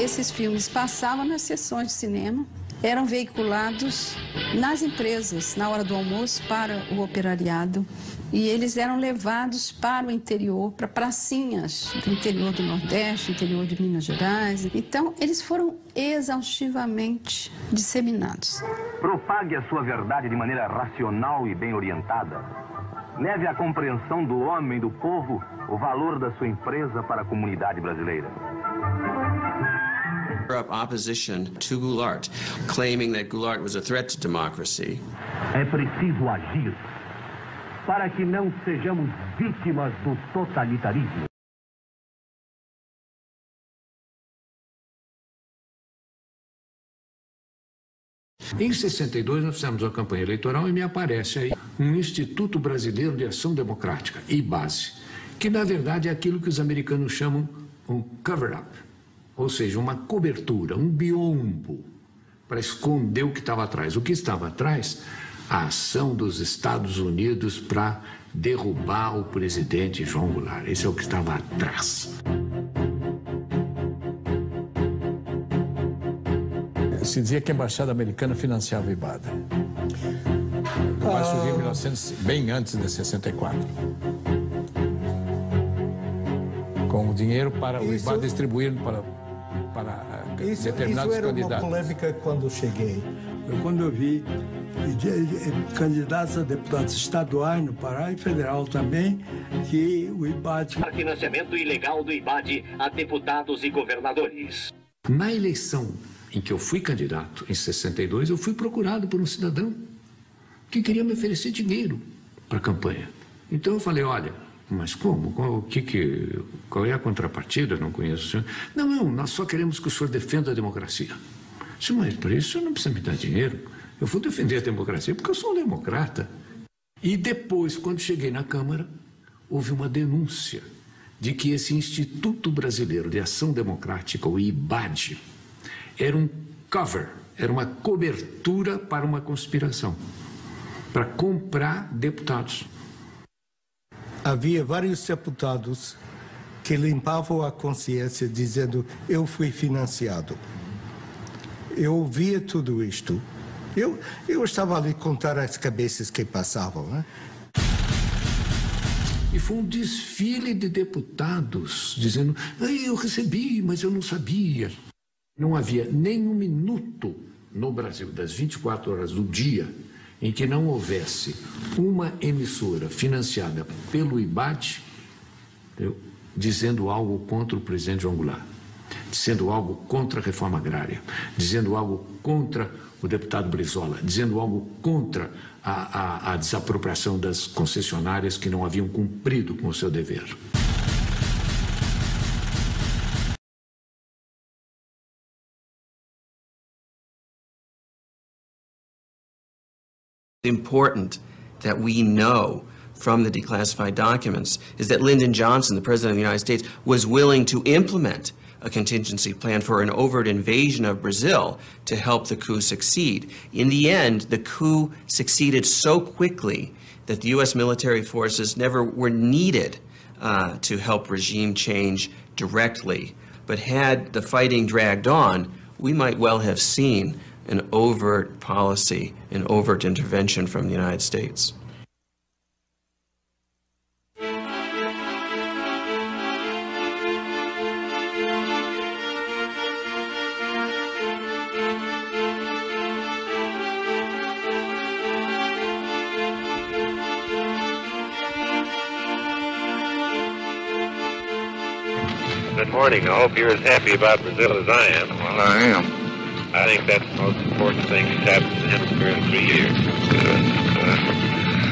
Esses filmes passavam nas sessões de cinema eram veiculados nas empresas, na hora do almoço, para o operariado. E eles eram levados para o interior, para pracinhas do interior do Nordeste, interior de Minas Gerais. Então, eles foram exaustivamente disseminados. Propague a sua verdade de maneira racional e bem orientada. Leve à compreensão do homem e do povo o valor da sua empresa para a comunidade brasileira. Opposition to Goulart, claiming that Goulart was a threat to democracy. É preciso agir para que não sejamos vítimas do totalitarismo. Em 62, nós fizemos uma campanha eleitoral e me aparece aí um Instituto Brasileiro de Ação Democrática, IBASE, que na verdade é aquilo que os americanos chamam um cover-up, ou seja, uma cobertura, um biombo, para esconder o que estava atrás. O que estava atrás? A ação dos Estados Unidos para derrubar o presidente João Goulart. Esse é o que estava atrás. Se dizia que a embaixada americana financiava o IBAD. Vai surgir em 1900, bem antes de 64. Com o dinheiro para o IBAD distribuído para determinados isso era candidatos. Uma polêmica quando eu cheguei. Quando eu vi candidatos a deputados estaduais no Pará e federal também, que o IBAD... Financiamento ilegal do IBAD a deputados e governadores. Na eleição em que eu fui candidato, em 62, eu fui procurado por um cidadão que queria me oferecer dinheiro para a campanha. Então eu falei, olha, mas como? Qual é a contrapartida? Eu não conheço o senhor. Não, nós só queremos que o senhor defenda a democracia. Disse, mas para isso o senhor não precisa me dar dinheiro. Eu vou defender a democracia porque eu sou um democrata. E depois, quando cheguei na Câmara, houve uma denúncia de que esse Instituto Brasileiro de Ação Democrática, o IBAD, era um cover, era uma cobertura para uma conspiração, para comprar deputados. Havia vários deputados que limpavam a consciência dizendo, eu fui financiado. Eu ouvia tudo isto. Eu estava ali contar as cabeças que passavam, né? E foi um desfile de deputados dizendo, eu recebi, mas eu não sabia. Não havia nem um minuto no Brasil, das 24 horas do dia, em que não houvesse uma emissora financiada pelo IBAD, dizendo algo contra o presidente João Goulart, dizendo algo contra a reforma agrária, dizendo algo contra o deputado Brizola, dizendo algo contra a desapropriação das concessionárias que não haviam cumprido com o seu dever. Important that we know from the declassified documents is that Lyndon Johnson, the President of the United States, was willing to implement a contingency plan for an overt invasion of Brazil to help the coup succeed. In the end, the coup succeeded so quickly that the U.S. military forces never were needed to help regime change directly. But had the fighting dragged on, we might well have seen an overt policy, an overt intervention from the United States. Good morning. I hope you're as happy about Brazil as I am. Well, I am. I think that's the most important thing that's happened in the hemisphere in 3 years.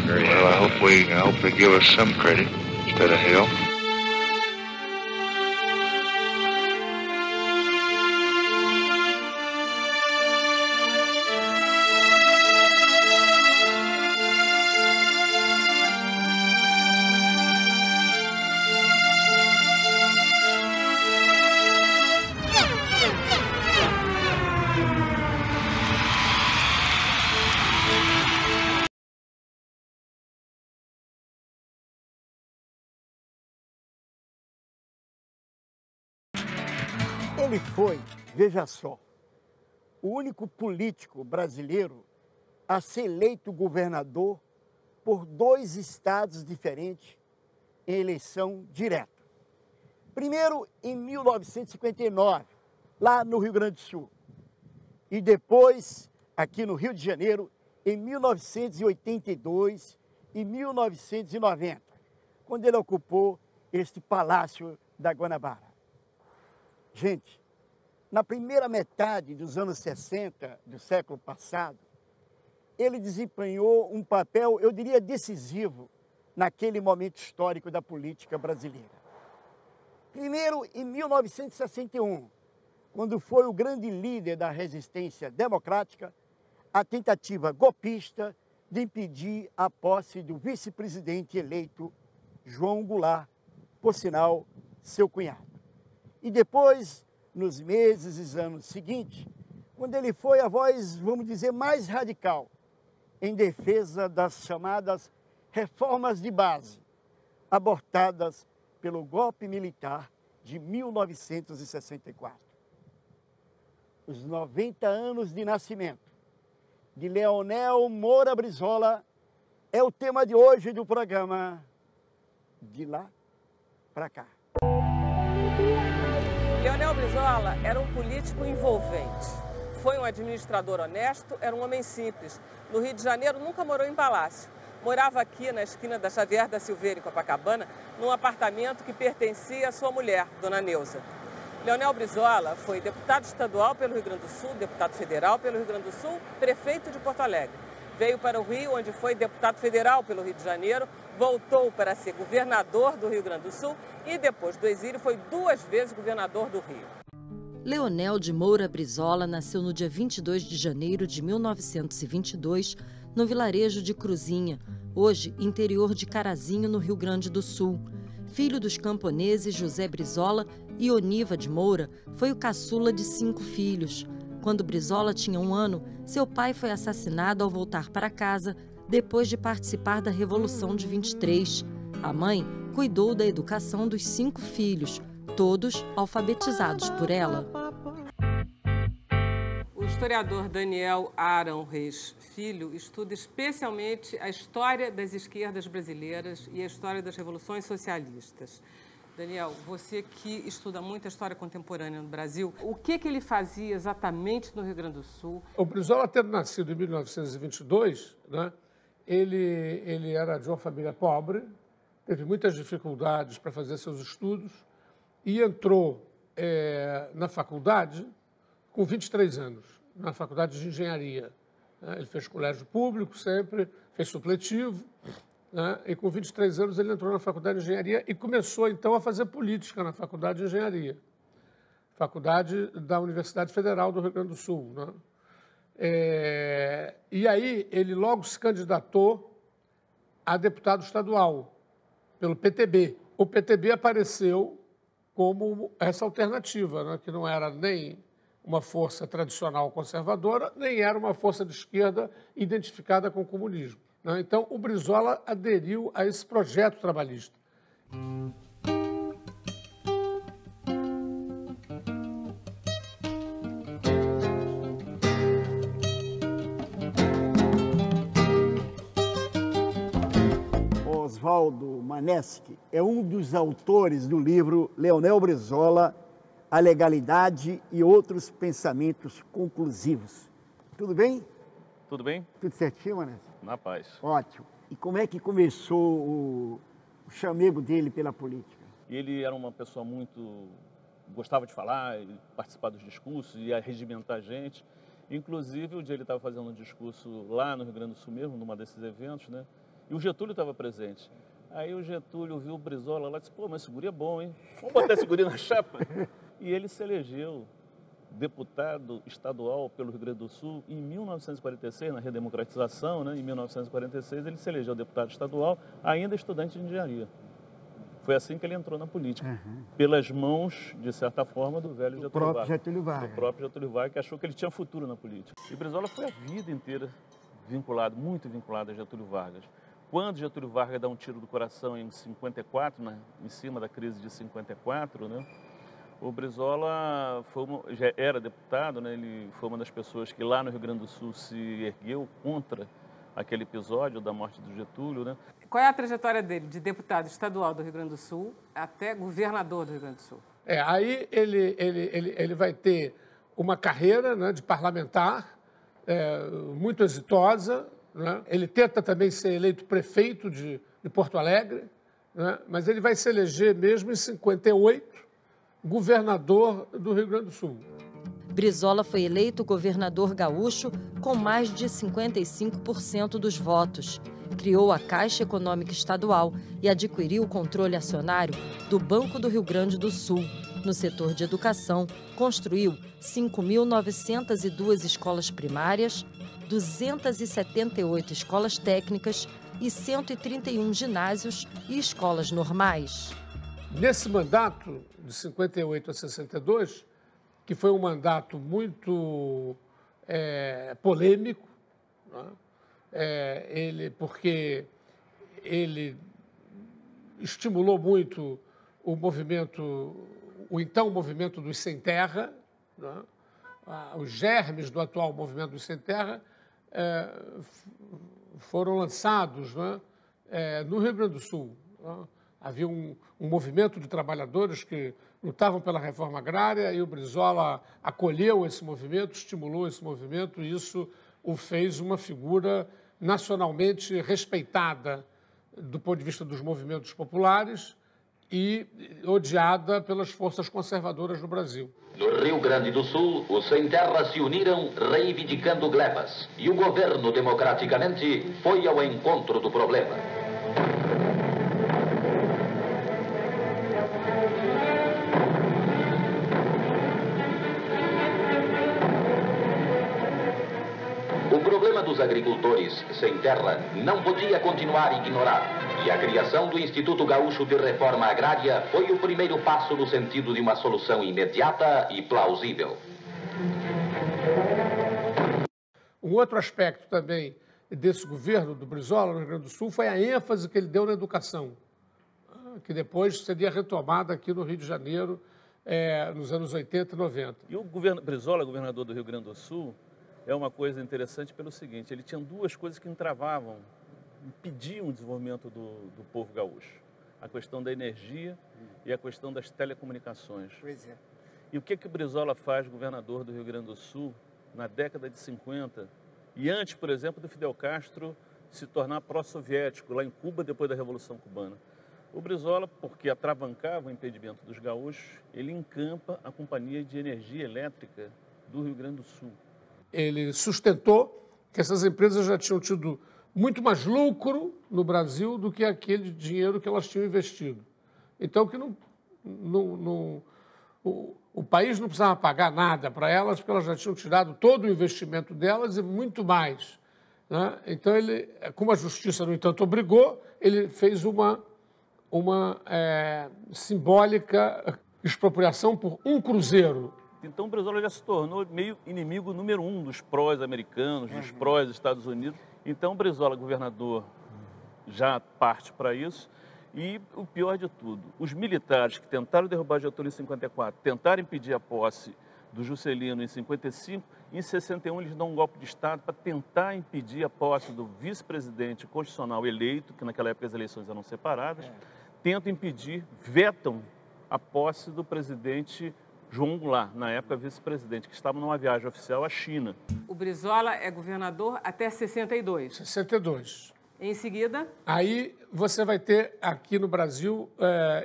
Good. Well, I hope they give us some credit instead of hell. Ele foi, veja só, o único político brasileiro a ser eleito governador por 2 estados diferentes em eleição direta. Primeiro em 1959, lá no Rio Grande do Sul, e depois aqui no Rio de Janeiro em 1982 e 1990, quando ele ocupou este Palácio da Guanabara. Gente, na primeira metade dos anos 60 do século passado, ele desempenhou um papel, eu diria, decisivo naquele momento histórico da política brasileira. Primeiro, em 1961, quando foi o grande líder da resistência democrática, a tentativa golpista de impedir a posse do vice-presidente eleito João Goulart, por sinal, seu cunhado. E depois, nos meses e anos seguintes, quando ele foi a voz, vamos dizer, mais radical em defesa das chamadas reformas de base, abortadas pelo golpe militar de 1964. Os 90 anos de nascimento de Leonel Moura Brizola é o tema de hoje do programa De Lá Pra Cá. Leonel Brizola era um político envolvente. Foi um administrador honesto, era um homem simples. No Rio de Janeiro nunca morou em palácio. Morava aqui na esquina da Xavier da Silveira, em Copacabana, num apartamento que pertencia à sua mulher, Dona Neuza. Leonel Brizola foi deputado estadual pelo Rio Grande do Sul, deputado federal pelo Rio Grande do Sul, prefeito de Porto Alegre. Veio para o Rio, onde foi deputado federal pelo Rio de Janeiro, voltou para ser governador do Rio Grande do Sul e depois do exílio foi 2 vezes governador do Rio. Leonel de Moura Brizola nasceu no dia 22 de janeiro de 1922, no vilarejo de Cruzinha, hoje interior de Carazinho, no Rio Grande do Sul. Filho dos camponeses José Brizola e Oniva de Moura, foi o caçula de 5 filhos. Quando Brizola tinha 1 ano, seu pai foi assassinado ao voltar para casa, depois de participar da Revolução de 23. A mãe cuidou da educação dos 5 filhos, todos alfabetizados por ela. O historiador Daniel Aram Reis Filho estuda especialmente a história das esquerdas brasileiras e a história das revoluções socialistas. Daniel, você que estuda muito a história contemporânea no Brasil, o que ele fazia exatamente no Rio Grande do Sul? O Brizola, tendo nascido em 1922, né, ele era de uma família pobre, teve muitas dificuldades para fazer seus estudos e entrou na faculdade com 23 anos, na faculdade de engenharia. Ele fez colégio público sempre, fez supletivo, né? E com 23 anos ele entrou na faculdade de engenharia e começou então a fazer política na faculdade de engenharia, faculdade da Universidade Federal do Rio Grande do Sul, né? E aí ele logo se candidatou a deputado estadual pelo PTB. O PTB apareceu como essa alternativa, né? Que não era nem uma força tradicional conservadora, nem era uma força de esquerda identificada com o comunismo, né? Então, o Brizola aderiu a esse projeto trabalhista. Oswaldo Maneschi é um dos autores do livro Leonel Brizola, A Legalidade e Outros Pensamentos Conclusivos. Tudo bem? Tudo bem? Tudo certinho, Maneschi? Na paz. Ótimo. E como é que começou o chamego dele pela política? Ele era uma pessoa muito... gostava de falar, participar dos discursos, ia regimentar a gente. Inclusive, o dia ele estava fazendo um discurso lá no Rio Grande do Sul mesmo, numa desses eventos, né? E o Getúlio estava presente. Aí o Getúlio viu o Brizola lá e disse, pô, mas esse guri é bom, hein? Vamos botar esse guri na chapa. E ele se elegeu deputado estadual pelo Rio Grande do Sul em 1946, na redemocratização, né? Em 1946 ele se elegeu deputado estadual, ainda estudante de engenharia. Foi assim que ele entrou na política, pelas mãos, de certa forma, do velho Getúlio Vargas. Do próprio Getúlio Vargas, que achou que ele tinha futuro na política. E Brizola foi a vida inteira vinculado, muito vinculado a Getúlio Vargas. Quando Getúlio Vargas dá um tiro do coração em 54, né, em cima da crise de 54, né, O Brizola já era deputado, né? Ele foi uma das pessoas que lá no Rio Grande do Sul se ergueu contra aquele episódio da morte do Getúlio, né? Qual é a trajetória dele, de deputado estadual do Rio Grande do Sul até governador do Rio Grande do Sul? Aí ele vai ter uma carreira, né, de parlamentar muito exitosa, né? Ele tenta também ser eleito prefeito de Porto Alegre, né? Mas ele vai se eleger mesmo em 58 governador do Rio Grande do Sul. Brizola foi eleito governador gaúcho com mais de 55% dos votos. Criou a Caixa Econômica Estadual e adquiriu o controle acionário do Banco do Rio Grande do Sul. No setor de educação, construiu 5.902 escolas primárias, 278 escolas técnicas e 131 ginásios e escolas normais. Nesse mandato, de 58 a 62, que foi um mandato muito polêmico, né? Porque ele estimulou muito o então movimento dos sem terra, né? Os germes do atual movimento dos sem terra foram lançados, né, no Rio Grande do Sul, né? Havia um movimento de trabalhadores que lutavam pela reforma agrária e o Brizola acolheu esse movimento, estimulou esse movimento e isso o fez uma figura nacionalmente respeitada do ponto de vista dos movimentos populares e odiada pelas forças conservadoras no Brasil. No Rio Grande do Sul, os sem terra se uniram reivindicando glebas e o governo, democraticamente, foi ao encontro do problema. O problema dos agricultores sem terra não podia continuar ignorado, e a criação do Instituto Gaúcho de Reforma Agrária foi o primeiro passo no sentido de uma solução imediata e plausível. Um outro aspecto também desse governo do Brizola no Rio Grande do Sul foi a ênfase que ele deu na educação, que depois seria retomada aqui no Rio de Janeiro nos anos 80 e 90. E o Brizola, governador do Rio Grande do Sul, é uma coisa interessante pelo seguinte, ele tinha duas coisas que entravavam, impediam o desenvolvimento do povo gaúcho. A questão da energia e a questão das telecomunicações. Pois é. E o que o Brizola faz, governador do Rio Grande do Sul, na década de 50, e antes, por exemplo, do Fidel Castro se tornar pró-soviético, lá em Cuba, depois da Revolução Cubana? O Brizola, porque atravancava o impedimento dos gaúchos, ele encampa a Companhia de Energia Elétrica do Rio Grande do Sul. Ele sustentou que essas empresas já tinham tido muito mais lucro no Brasil do que aquele dinheiro que elas tinham investido. Então, que o país não precisava pagar nada para elas, porque elas já tinham tirado todo o investimento delas e muito mais, né? Então, ele, como a justiça, no entanto, obrigou, ele fez uma simbólica expropriação por um cruzeiro. Então o Brizola já se tornou meio inimigo número 1 dos prós-americanos, dos prós-Estados Unidos. Então o Brizola, governador, já parte para isso. E o pior de tudo, os militares que tentaram derrubar Getúlio em 54, tentaram impedir a posse do Juscelino em 55, em 61 eles dão um golpe de Estado para tentar impedir a posse do vice-presidente constitucional eleito, que naquela época as eleições eram separadas, tentam impedir, vetam a posse do presidente João Goulart, na época vice-presidente, que estava numa viagem oficial à China. O Brizola é governador até 62. 62. Em seguida? Aí você vai ter aqui no Brasil,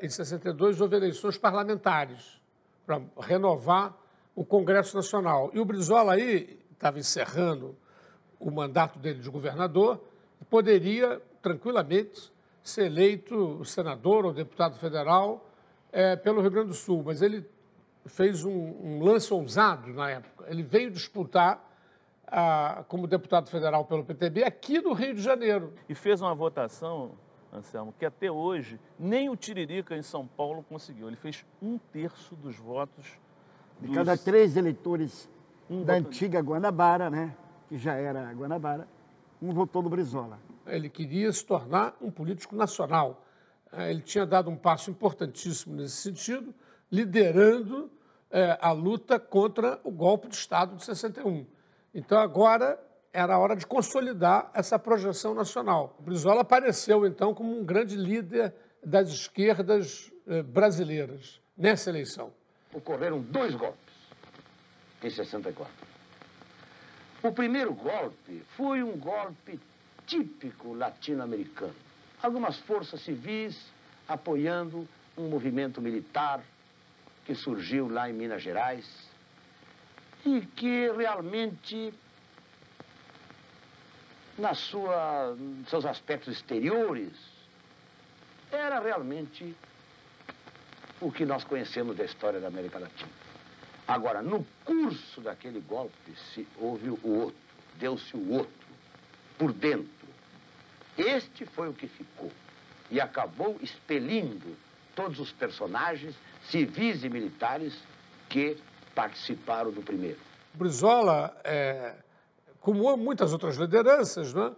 em 62, houve eleições parlamentares para renovar o Congresso Nacional. E o Brizola aí estava encerrando o mandato dele de governador e poderia tranquilamente ser eleito senador ou deputado federal pelo Rio Grande do Sul, mas ele fez um lance ousado na época. Ele veio disputar como deputado federal pelo PTB aqui no Rio de Janeiro. E fez uma votação, Anselmo, que até hoje nem o Tiririca em São Paulo conseguiu. Ele fez 1/3 dos votos. De cada 3 eleitores da antiga Guanabara, né, que já era Guanabara, um votou no Brizola. Ele queria se tornar um político nacional. Ele tinha dado um passo importantíssimo nesse sentido, liderando a luta contra o golpe de Estado de 61. Então, agora era a hora de consolidar essa projeção nacional. O Brizola apareceu, então, como um grande líder das esquerdas brasileiras nessa eleição. Ocorreram 2 golpes em 64. O primeiro golpe foi um golpe típico latino-americano. Algumas forças civis apoiando um movimento militar que surgiu lá em Minas Gerais e que realmente, seus aspectos exteriores, era realmente o que nós conhecemos da história da América Latina. Agora, no curso daquele golpe, houve o outro, deu-se o outro, por dentro. Este foi o que ficou e acabou expelindo todos os personagens civis e militares que participaram do primeiro. Brizola, como muitas outras lideranças, né,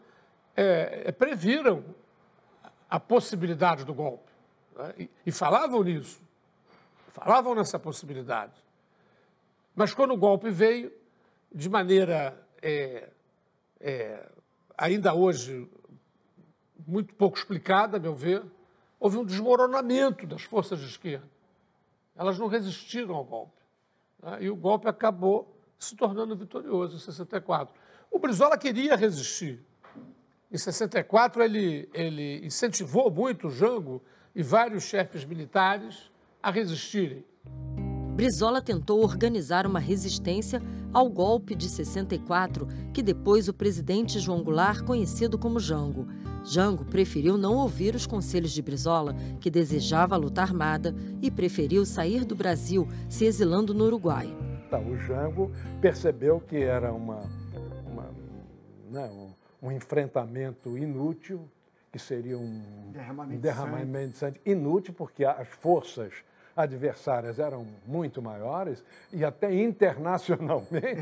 previram a possibilidade do golpe, né, e falavam nisso, falavam nessa possibilidade. Mas quando o golpe veio, de maneira ainda hoje muito pouco explicada, a meu ver, houve um desmoronamento das forças de esquerda. Elas não resistiram ao golpe, né? E o golpe acabou se tornando vitorioso em 64. O Brizola queria resistir. Em 64, ele incentivou muito o Jango e vários chefes militares a resistirem. Brizola tentou organizar uma resistência ao golpe de 64, que depois o presidente João Goulart, conhecido como Jango. Jango preferiu não ouvir os conselhos de Brizola, que desejava a luta armada, e preferiu sair do Brasil, se exilando no Uruguai. O Jango percebeu que era um enfrentamento inútil, que seria um derramamento de sangue inútil, porque as forças adversárias eram muito maiores e até internacionalmente,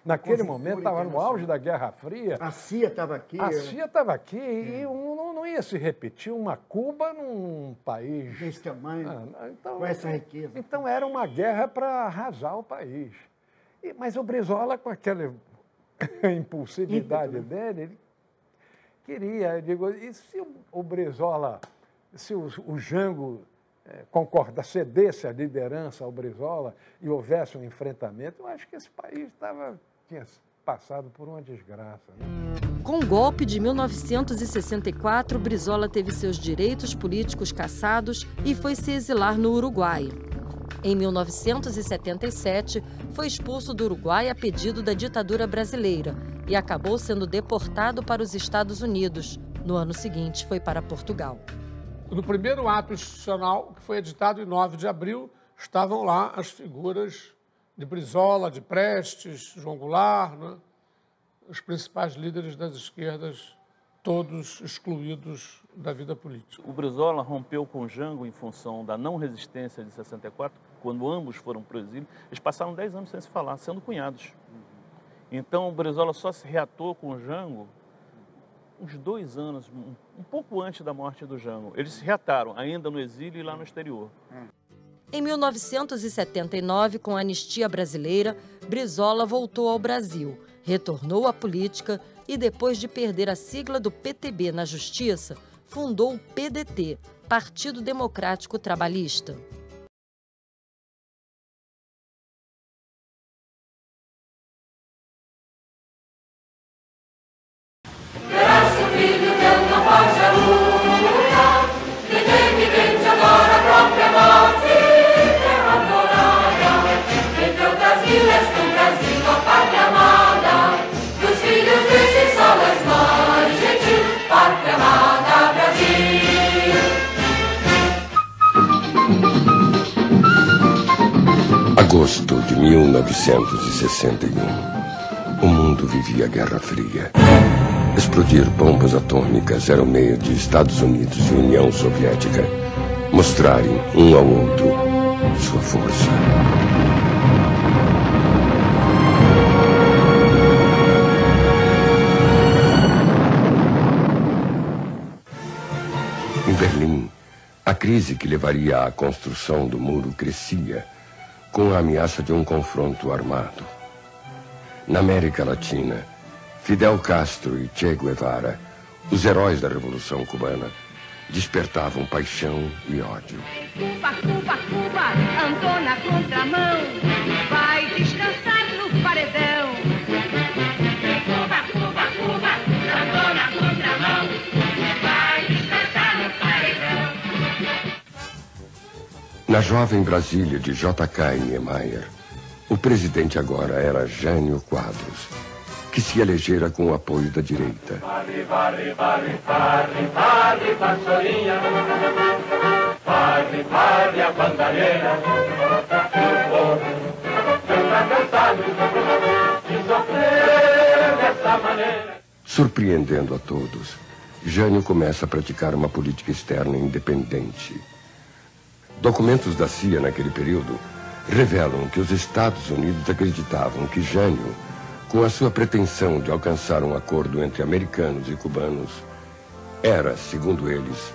naquele momento estava no auge da Guerra Fria. A CIA estava aqui. A CIA estava aqui e não ia se repetir uma Cuba num país desse tamanho, então, com essa riqueza. Então era uma guerra para arrasar o país. Mas o Brizola, com aquela impulsividade dele, ele queria, eu digo, e se o Brizola, se o Jango cedesse a liderança ao Brizola e houvesse um enfrentamento, eu acho que esse país tinha passado por uma desgraça. Né? Com o golpe de 1964, Brizola teve seus direitos políticos cassados e foi se exilar no Uruguai. Em 1977, foi expulso do Uruguai a pedido da ditadura brasileira e acabou sendo deportado para os Estados Unidos. No ano seguinte, foi para Portugal. No primeiro ato institucional, que foi editado em 9 de abril, estavam lá as figuras de Brizola, de Prestes, João Goulart, né? Os principais líderes das esquerdas, todos excluídos da vida política. O Brizola rompeu com o Jango em função da não resistência de 64, quando ambos foram para o exílio. Eles passaram 10 anos sem se falar, sendo cunhados. Então o Brizola só se reatou com o Jango uns 2 anos, um pouco antes da morte do Jango. Eles se reataram, ainda no exílio e lá no exterior. Em 1979, com a anistia brasileira, Brizola voltou ao Brasil, retornou à política e, depois de perder a sigla do PTB na Justiça, fundou o PDT, Partido Democrático Trabalhista. Agosto de 1961. O mundo vivia a Guerra Fria. Explodir bombas atômicas era o meio de Estados Unidos e União Soviética mostrarem um ao outro sua força. Em Berlim, a crise que levaria à construção do muro crescia, com a ameaça de um confronto armado. Na América Latina, Fidel Castro e Che Guevara, os heróis da Revolução Cubana, despertavam paixão e ódio. Cuba, Cuba, Cuba, andou na contramão, vai descansar no paredão. Cuba, Cuba, Cuba, andou na contramão, vai descansar no paredão. Na jovem Brasília de J.K. Niemeyer, o presidente agora era Jânio Quadros, que se elegera com o apoio da direita. Varre, varre, varre, varre, varre, vassourinha, varre, varre a bandalheira, e o povo está cansado de sofrer dessa maneira. Surpreendendo a todos, Jânio começa a praticar uma política externa independente. Documentos da CIA naquele período revelam que os Estados Unidos acreditavam que Jânio, com a sua pretensão de alcançar um acordo entre americanos e cubanos, era, segundo eles,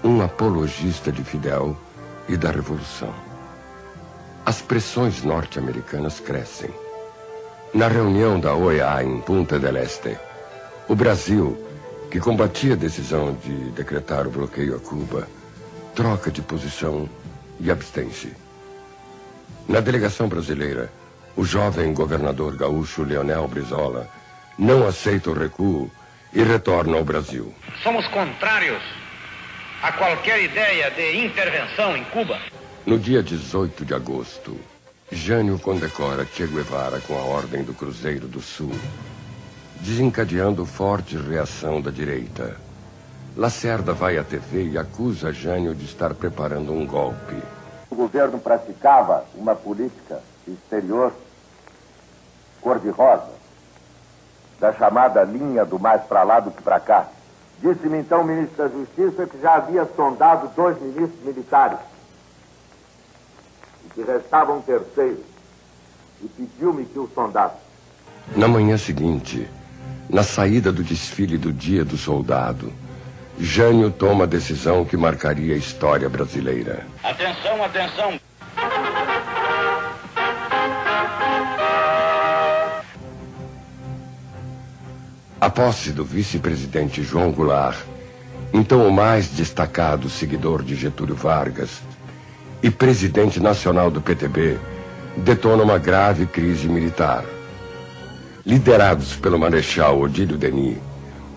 um apologista de Fidel e da Revolução. As pressões norte-americanas crescem. Na reunião da OEA em Punta del Este, o Brasil, que combatia a decisão de decretar o bloqueio a Cuba, troca de posição e abstém-se. Na delegação brasileira, o jovem governador gaúcho Leonel Brizola não aceita o recuo e retorna ao Brasil. Somos contrários a qualquer ideia de intervenção em Cuba. No dia 18 de agosto, Jânio condecora Che Guevara com a Ordem do Cruzeiro do Sul, desencadeando forte reação da direita. Lacerda vai à TV e acusa Jânio de estar preparando um golpe. O governo praticava uma política exterior cor-de-rosa, da chamada linha do mais para lá do que para cá. Disse-me então o ministro da Justiça que já havia sondado 2 ministros militares e que restava um terceiro, e pediu-me que o sondasse. Na manhã seguinte, na saída do desfile do Dia do Soldado, Jânio toma a decisão que marcaria a história brasileira. Atenção, atenção! A posse do vice-presidente João Goulart, então o mais destacado seguidor de Getúlio Vargas e presidente nacional do PTB, detona uma grave crise militar. Liderados pelo marechal Odílio Denis,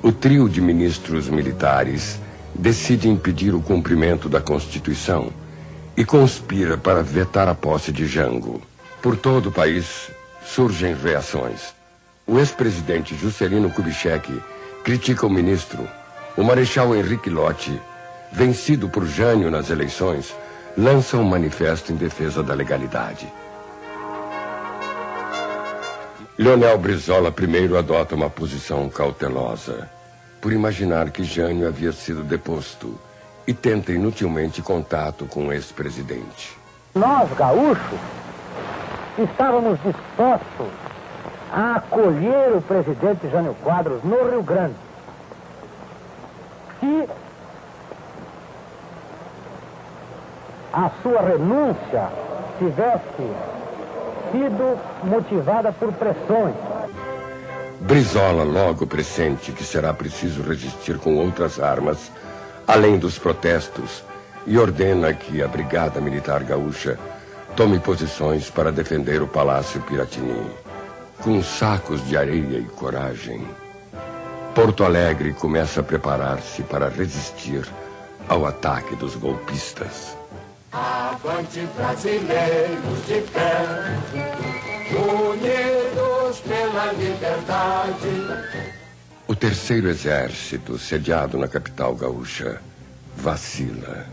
o trio de ministros militares decide impedir o cumprimento da Constituição e conspira para vetar a posse de Jango. Por todo o país surgem reações. O ex-presidente Juscelino Kubitschek critica o ministro. O marechal Henrique Lott, vencido por Jânio nas eleições, lança um manifesto em defesa da legalidade. Leonel Brizola primeiro adota uma posição cautelosa, por imaginar que Jânio havia sido deposto, e tenta inutilmente contato com o ex-presidente. Nós, gaúchos, estávamos dispostos a acolher o presidente Jânio Quadros no Rio Grande, se a sua renúncia tivesse sido motivada por pressões. Brizola logo pressente que será preciso resistir com outras armas, além dos protestos, e ordena que a Brigada Militar Gaúcha tome posições para defender o Palácio Piratini. Com sacos de areia e coragem, Porto Alegre começa a preparar-se para resistir ao ataque dos golpistas. Avante, brasileiros de pé, unidos pela liberdade. O terceiro exército, sediado na capital gaúcha, vacila.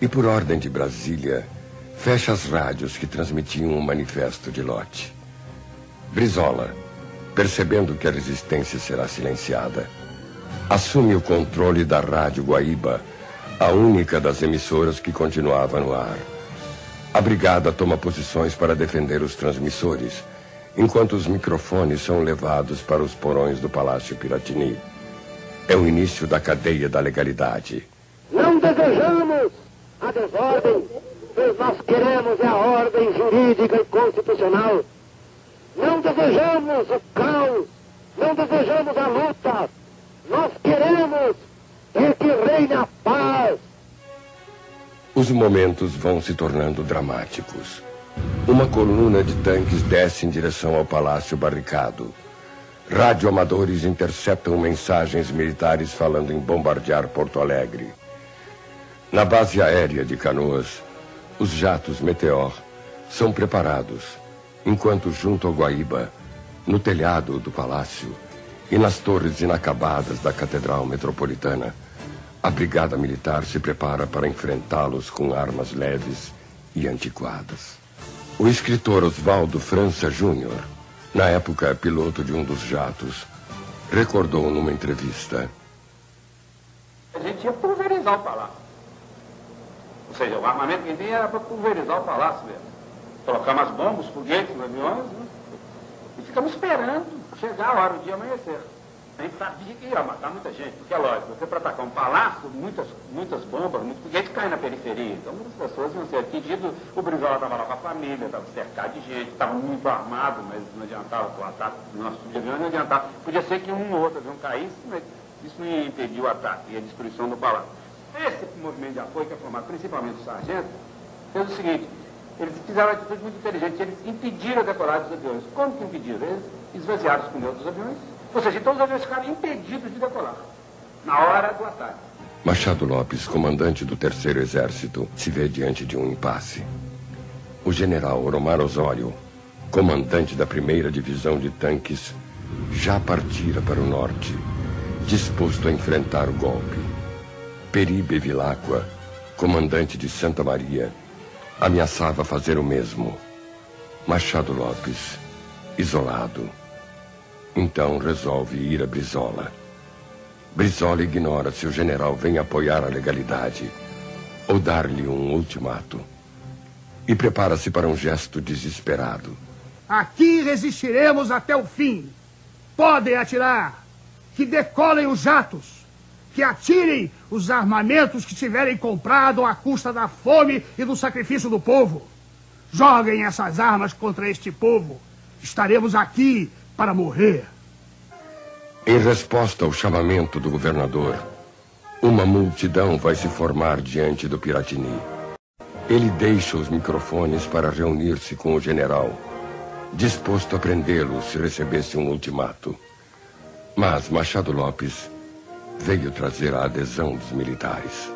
E por ordem de Brasília, fecha as rádios que transmitiam um manifesto de Lott. Brizola, percebendo que a resistência será silenciada, assume o controle da Rádio Guaíba, a única das emissoras que continuava no ar. A brigada toma posições para defender os transmissores, enquanto os microfones são levados para os porões do Palácio Piratini. É o início da cadeia da legalidade. Não desejamos desordem, pois nós queremos a ordem jurídica e constitucional. Não desejamos o caos, não desejamos a luta. Nós queremos que reine a paz. Os momentos vão se tornando dramáticos. Uma coluna de tanques desce em direção ao Palácio Barricado. Radioamadores interceptam mensagens militares falando em bombardear Porto Alegre. Na base aérea de Canoas, os jatos Meteor são preparados, enquanto junto ao Guaíba, no telhado do palácio e nas torres inacabadas da Catedral Metropolitana, a Brigada Militar se prepara para enfrentá-los com armas leves e antiquadas. O escritor Oswaldo França Júnior, na época piloto de um dos jatos, recordou numa entrevista: a gente ia pulverizar o palácio. Ou seja, o armamento que vinha era para pulverizar o palácio mesmo. Colocar umas bombas, foguetes nos aviões, né? E ficamos esperando chegar a hora do dia amanhecer. A gente sabia que ia matar muita gente, porque é lógico, você para atacar um palácio, muitas bombas, muitos foguetes caem na periferia. Então muitas pessoas iam ser atingidas. O Brizola estava lá com a família, estava cercado de gente, estava muito armado, mas não adiantava o ataque do nosso avião, não adiantava. Podia ser que um ou outro avião caísse, mas isso não ia impedir o ataque e a destruição do palácio. Esse movimento de apoio, que é formado principalmente dos sargentos, fez o seguinte: eles fizeram uma atitude muito inteligente, eles impediram a decolagem dos aviões. Como que impediram? Eles esvaziaram os pneus dos aviões. Ou seja, então os aviões ficaram impedidos de decolar na hora do ataque. Machado Lopes, comandante do 3º Exército, se vê diante de um impasse. O general Oromar Osório, comandante da 1ª Divisão de Tanques, já partira para o norte, disposto a enfrentar o golpe. Peri Bevilacqua, comandante de Santa Maria, ameaçava fazer o mesmo. Machado Lopes, isolado, então resolve ir a Brizola. Brizola ignora se o general vem apoiar a legalidade ou dar-lhe um ultimato. E prepara-se para um gesto desesperado. Aqui resistiremos até o fim. Podem atirar. Que decolem os jatos. Que atirem os armamentos que tiverem comprado à custa da fome e do sacrifício do povo. Joguem essas armas contra este povo. Estaremos aqui para morrer. Em resposta ao chamamento do governador, uma multidão vai se formar diante do Piratini. Ele deixa os microfones para reunir-se com o general, disposto a prendê-lo se recebesse um ultimato. Mas Machado Lopes veio trazer a adesão dos militares.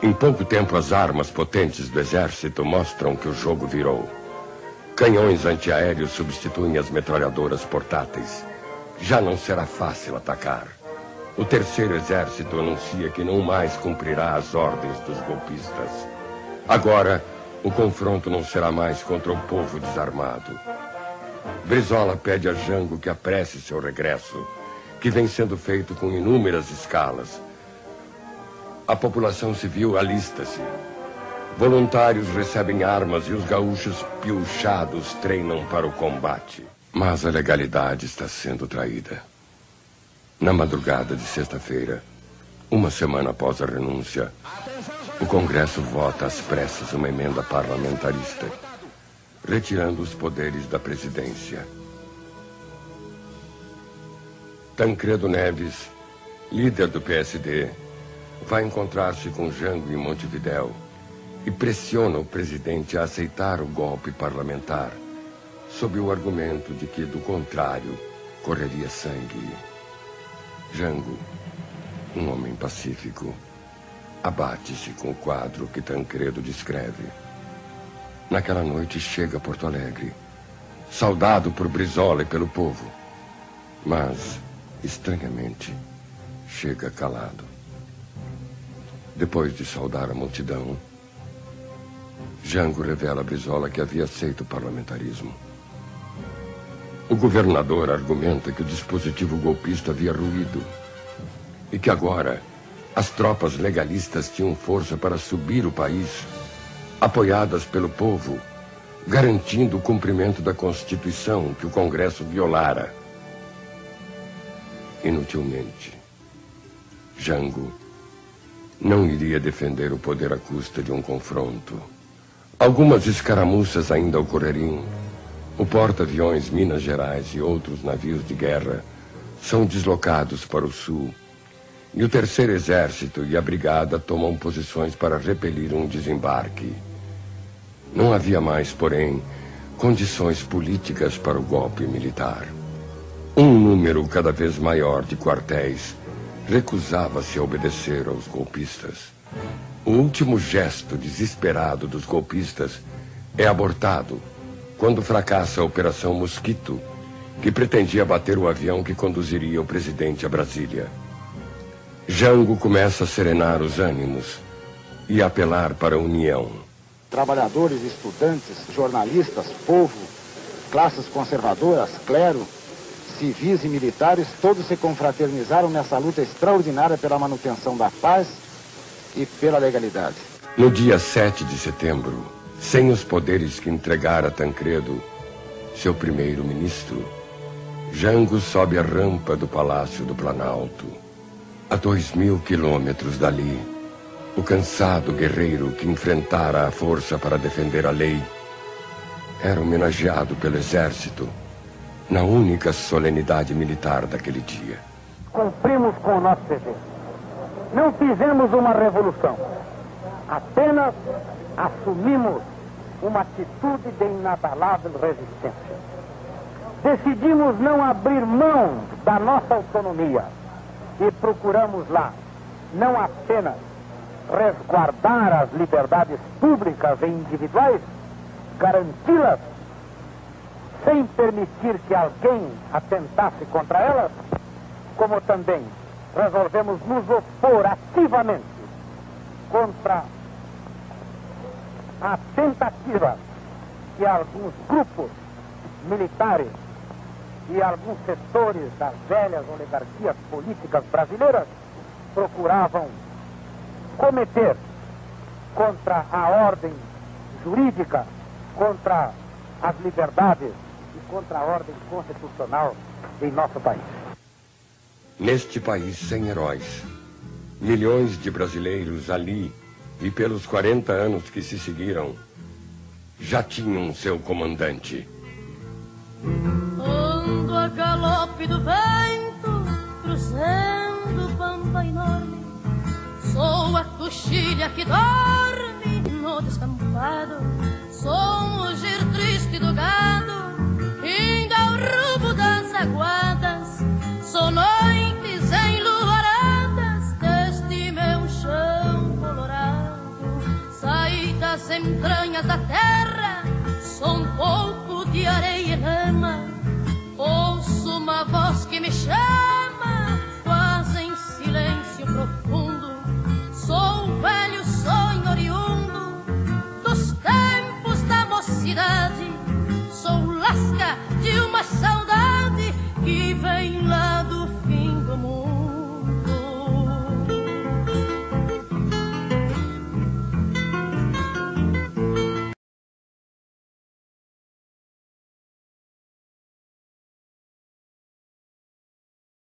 Em pouco tempo, as armas potentes do exército mostram que o jogo virou. Canhões antiaéreos substituem as metralhadoras portáteis. Já não será fácil atacar. O 3º Exército anuncia que não mais cumprirá as ordens dos golpistas. Agora, o confronto não será mais contra o povo desarmado. Brizola pede a Jango que apresse seu regresso, que vem sendo feito com inúmeras escalas. A população civil alista-se. Voluntários recebem armas e os gaúchos piochados treinam para o combate. Mas a legalidade está sendo traída. Na madrugada de sexta-feira, uma semana após a renúncia, o Congresso vota às pressas uma emenda parlamentarista, retirando os poderes da presidência. Tancredo Neves, líder do PSD, vai encontrar-se com Jango em Montevidéu e pressiona o presidente a aceitar o golpe parlamentar, sob o argumento de que, do contrário, correria sangue. Jango, um homem pacífico, abate-se com o quadro que Tancredo descreve. Naquela noite chega a Porto Alegre, saudado por Brizola e pelo povo, mas, estranhamente, chega calado. Depois de saudar a multidão, Jango revela a Brizola que havia aceito o parlamentarismo. O governador argumenta que o dispositivo golpista havia ruído e que agora as tropas legalistas tinham força para subir o país, apoiadas pelo povo, garantindo o cumprimento da Constituição que o Congresso violara. Inutilmente, Jango não iria defender o poder à custa de um confronto. Algumas escaramuças ainda ocorreriam. O porta-aviões Minas Gerais e outros navios de guerra são deslocados para o sul, e o Terceiro Exército e a Brigada tomam posições para repelir um desembarque. Não havia mais, porém, condições políticas para o golpe militar. Um número cada vez maior de quartéis recusava-se a obedecer aos golpistas. O último gesto desesperado dos golpistas é abortado quando fracassa a Operação Mosquito, que pretendia abater o avião que conduziria o presidente a Brasília. Jango começa a serenar os ânimos e apelar para a união. Trabalhadores, estudantes, jornalistas, povo, classes conservadoras, clero, civis e militares, todos se confraternizaram nessa luta extraordinária pela manutenção da paz e pela legalidade. No dia 7 de setembro, sem os poderes que entregara Tancredo, seu primeiro-ministro, Jango sobe a rampa do Palácio do Planalto. A 2.000 quilômetros dali, o cansado guerreiro que enfrentara a força para defender a lei era homenageado pelo exército na única solenidade militar daquele dia. Cumprimos com o nosso dever. Não fizemos uma revolução. Apenas assumimos uma atitude de inabalável resistência. Decidimos não abrir mão da nossa autonomia e procuramos lá não apenas resguardar as liberdades públicas e individuais, garanti-las sem permitir que alguém atentasse contra elas, como também resolvemos nos opor ativamente contra a tentativa que alguns grupos militares e alguns setores das velhas oligarquias políticas brasileiras procuravam cometer contra a ordem jurídica, contra as liberdades e contra a ordem constitucional em nosso país. Neste país sem heróis, milhões de brasileiros ali e pelos 40 anos que se seguiram já tinham seu comandante. Ando a galope do vento, cruzando pampa enorme. Sou a coxilha que dorme no descampado. Sou um mugir triste do gado, indo ao rumo das aguadas. Sou noites enluaradas deste meu chão colorado. Saí das entranhas da terra, sou um pouco de areia e lama. Ouço uma voz que me chama, quase em silêncio profundo.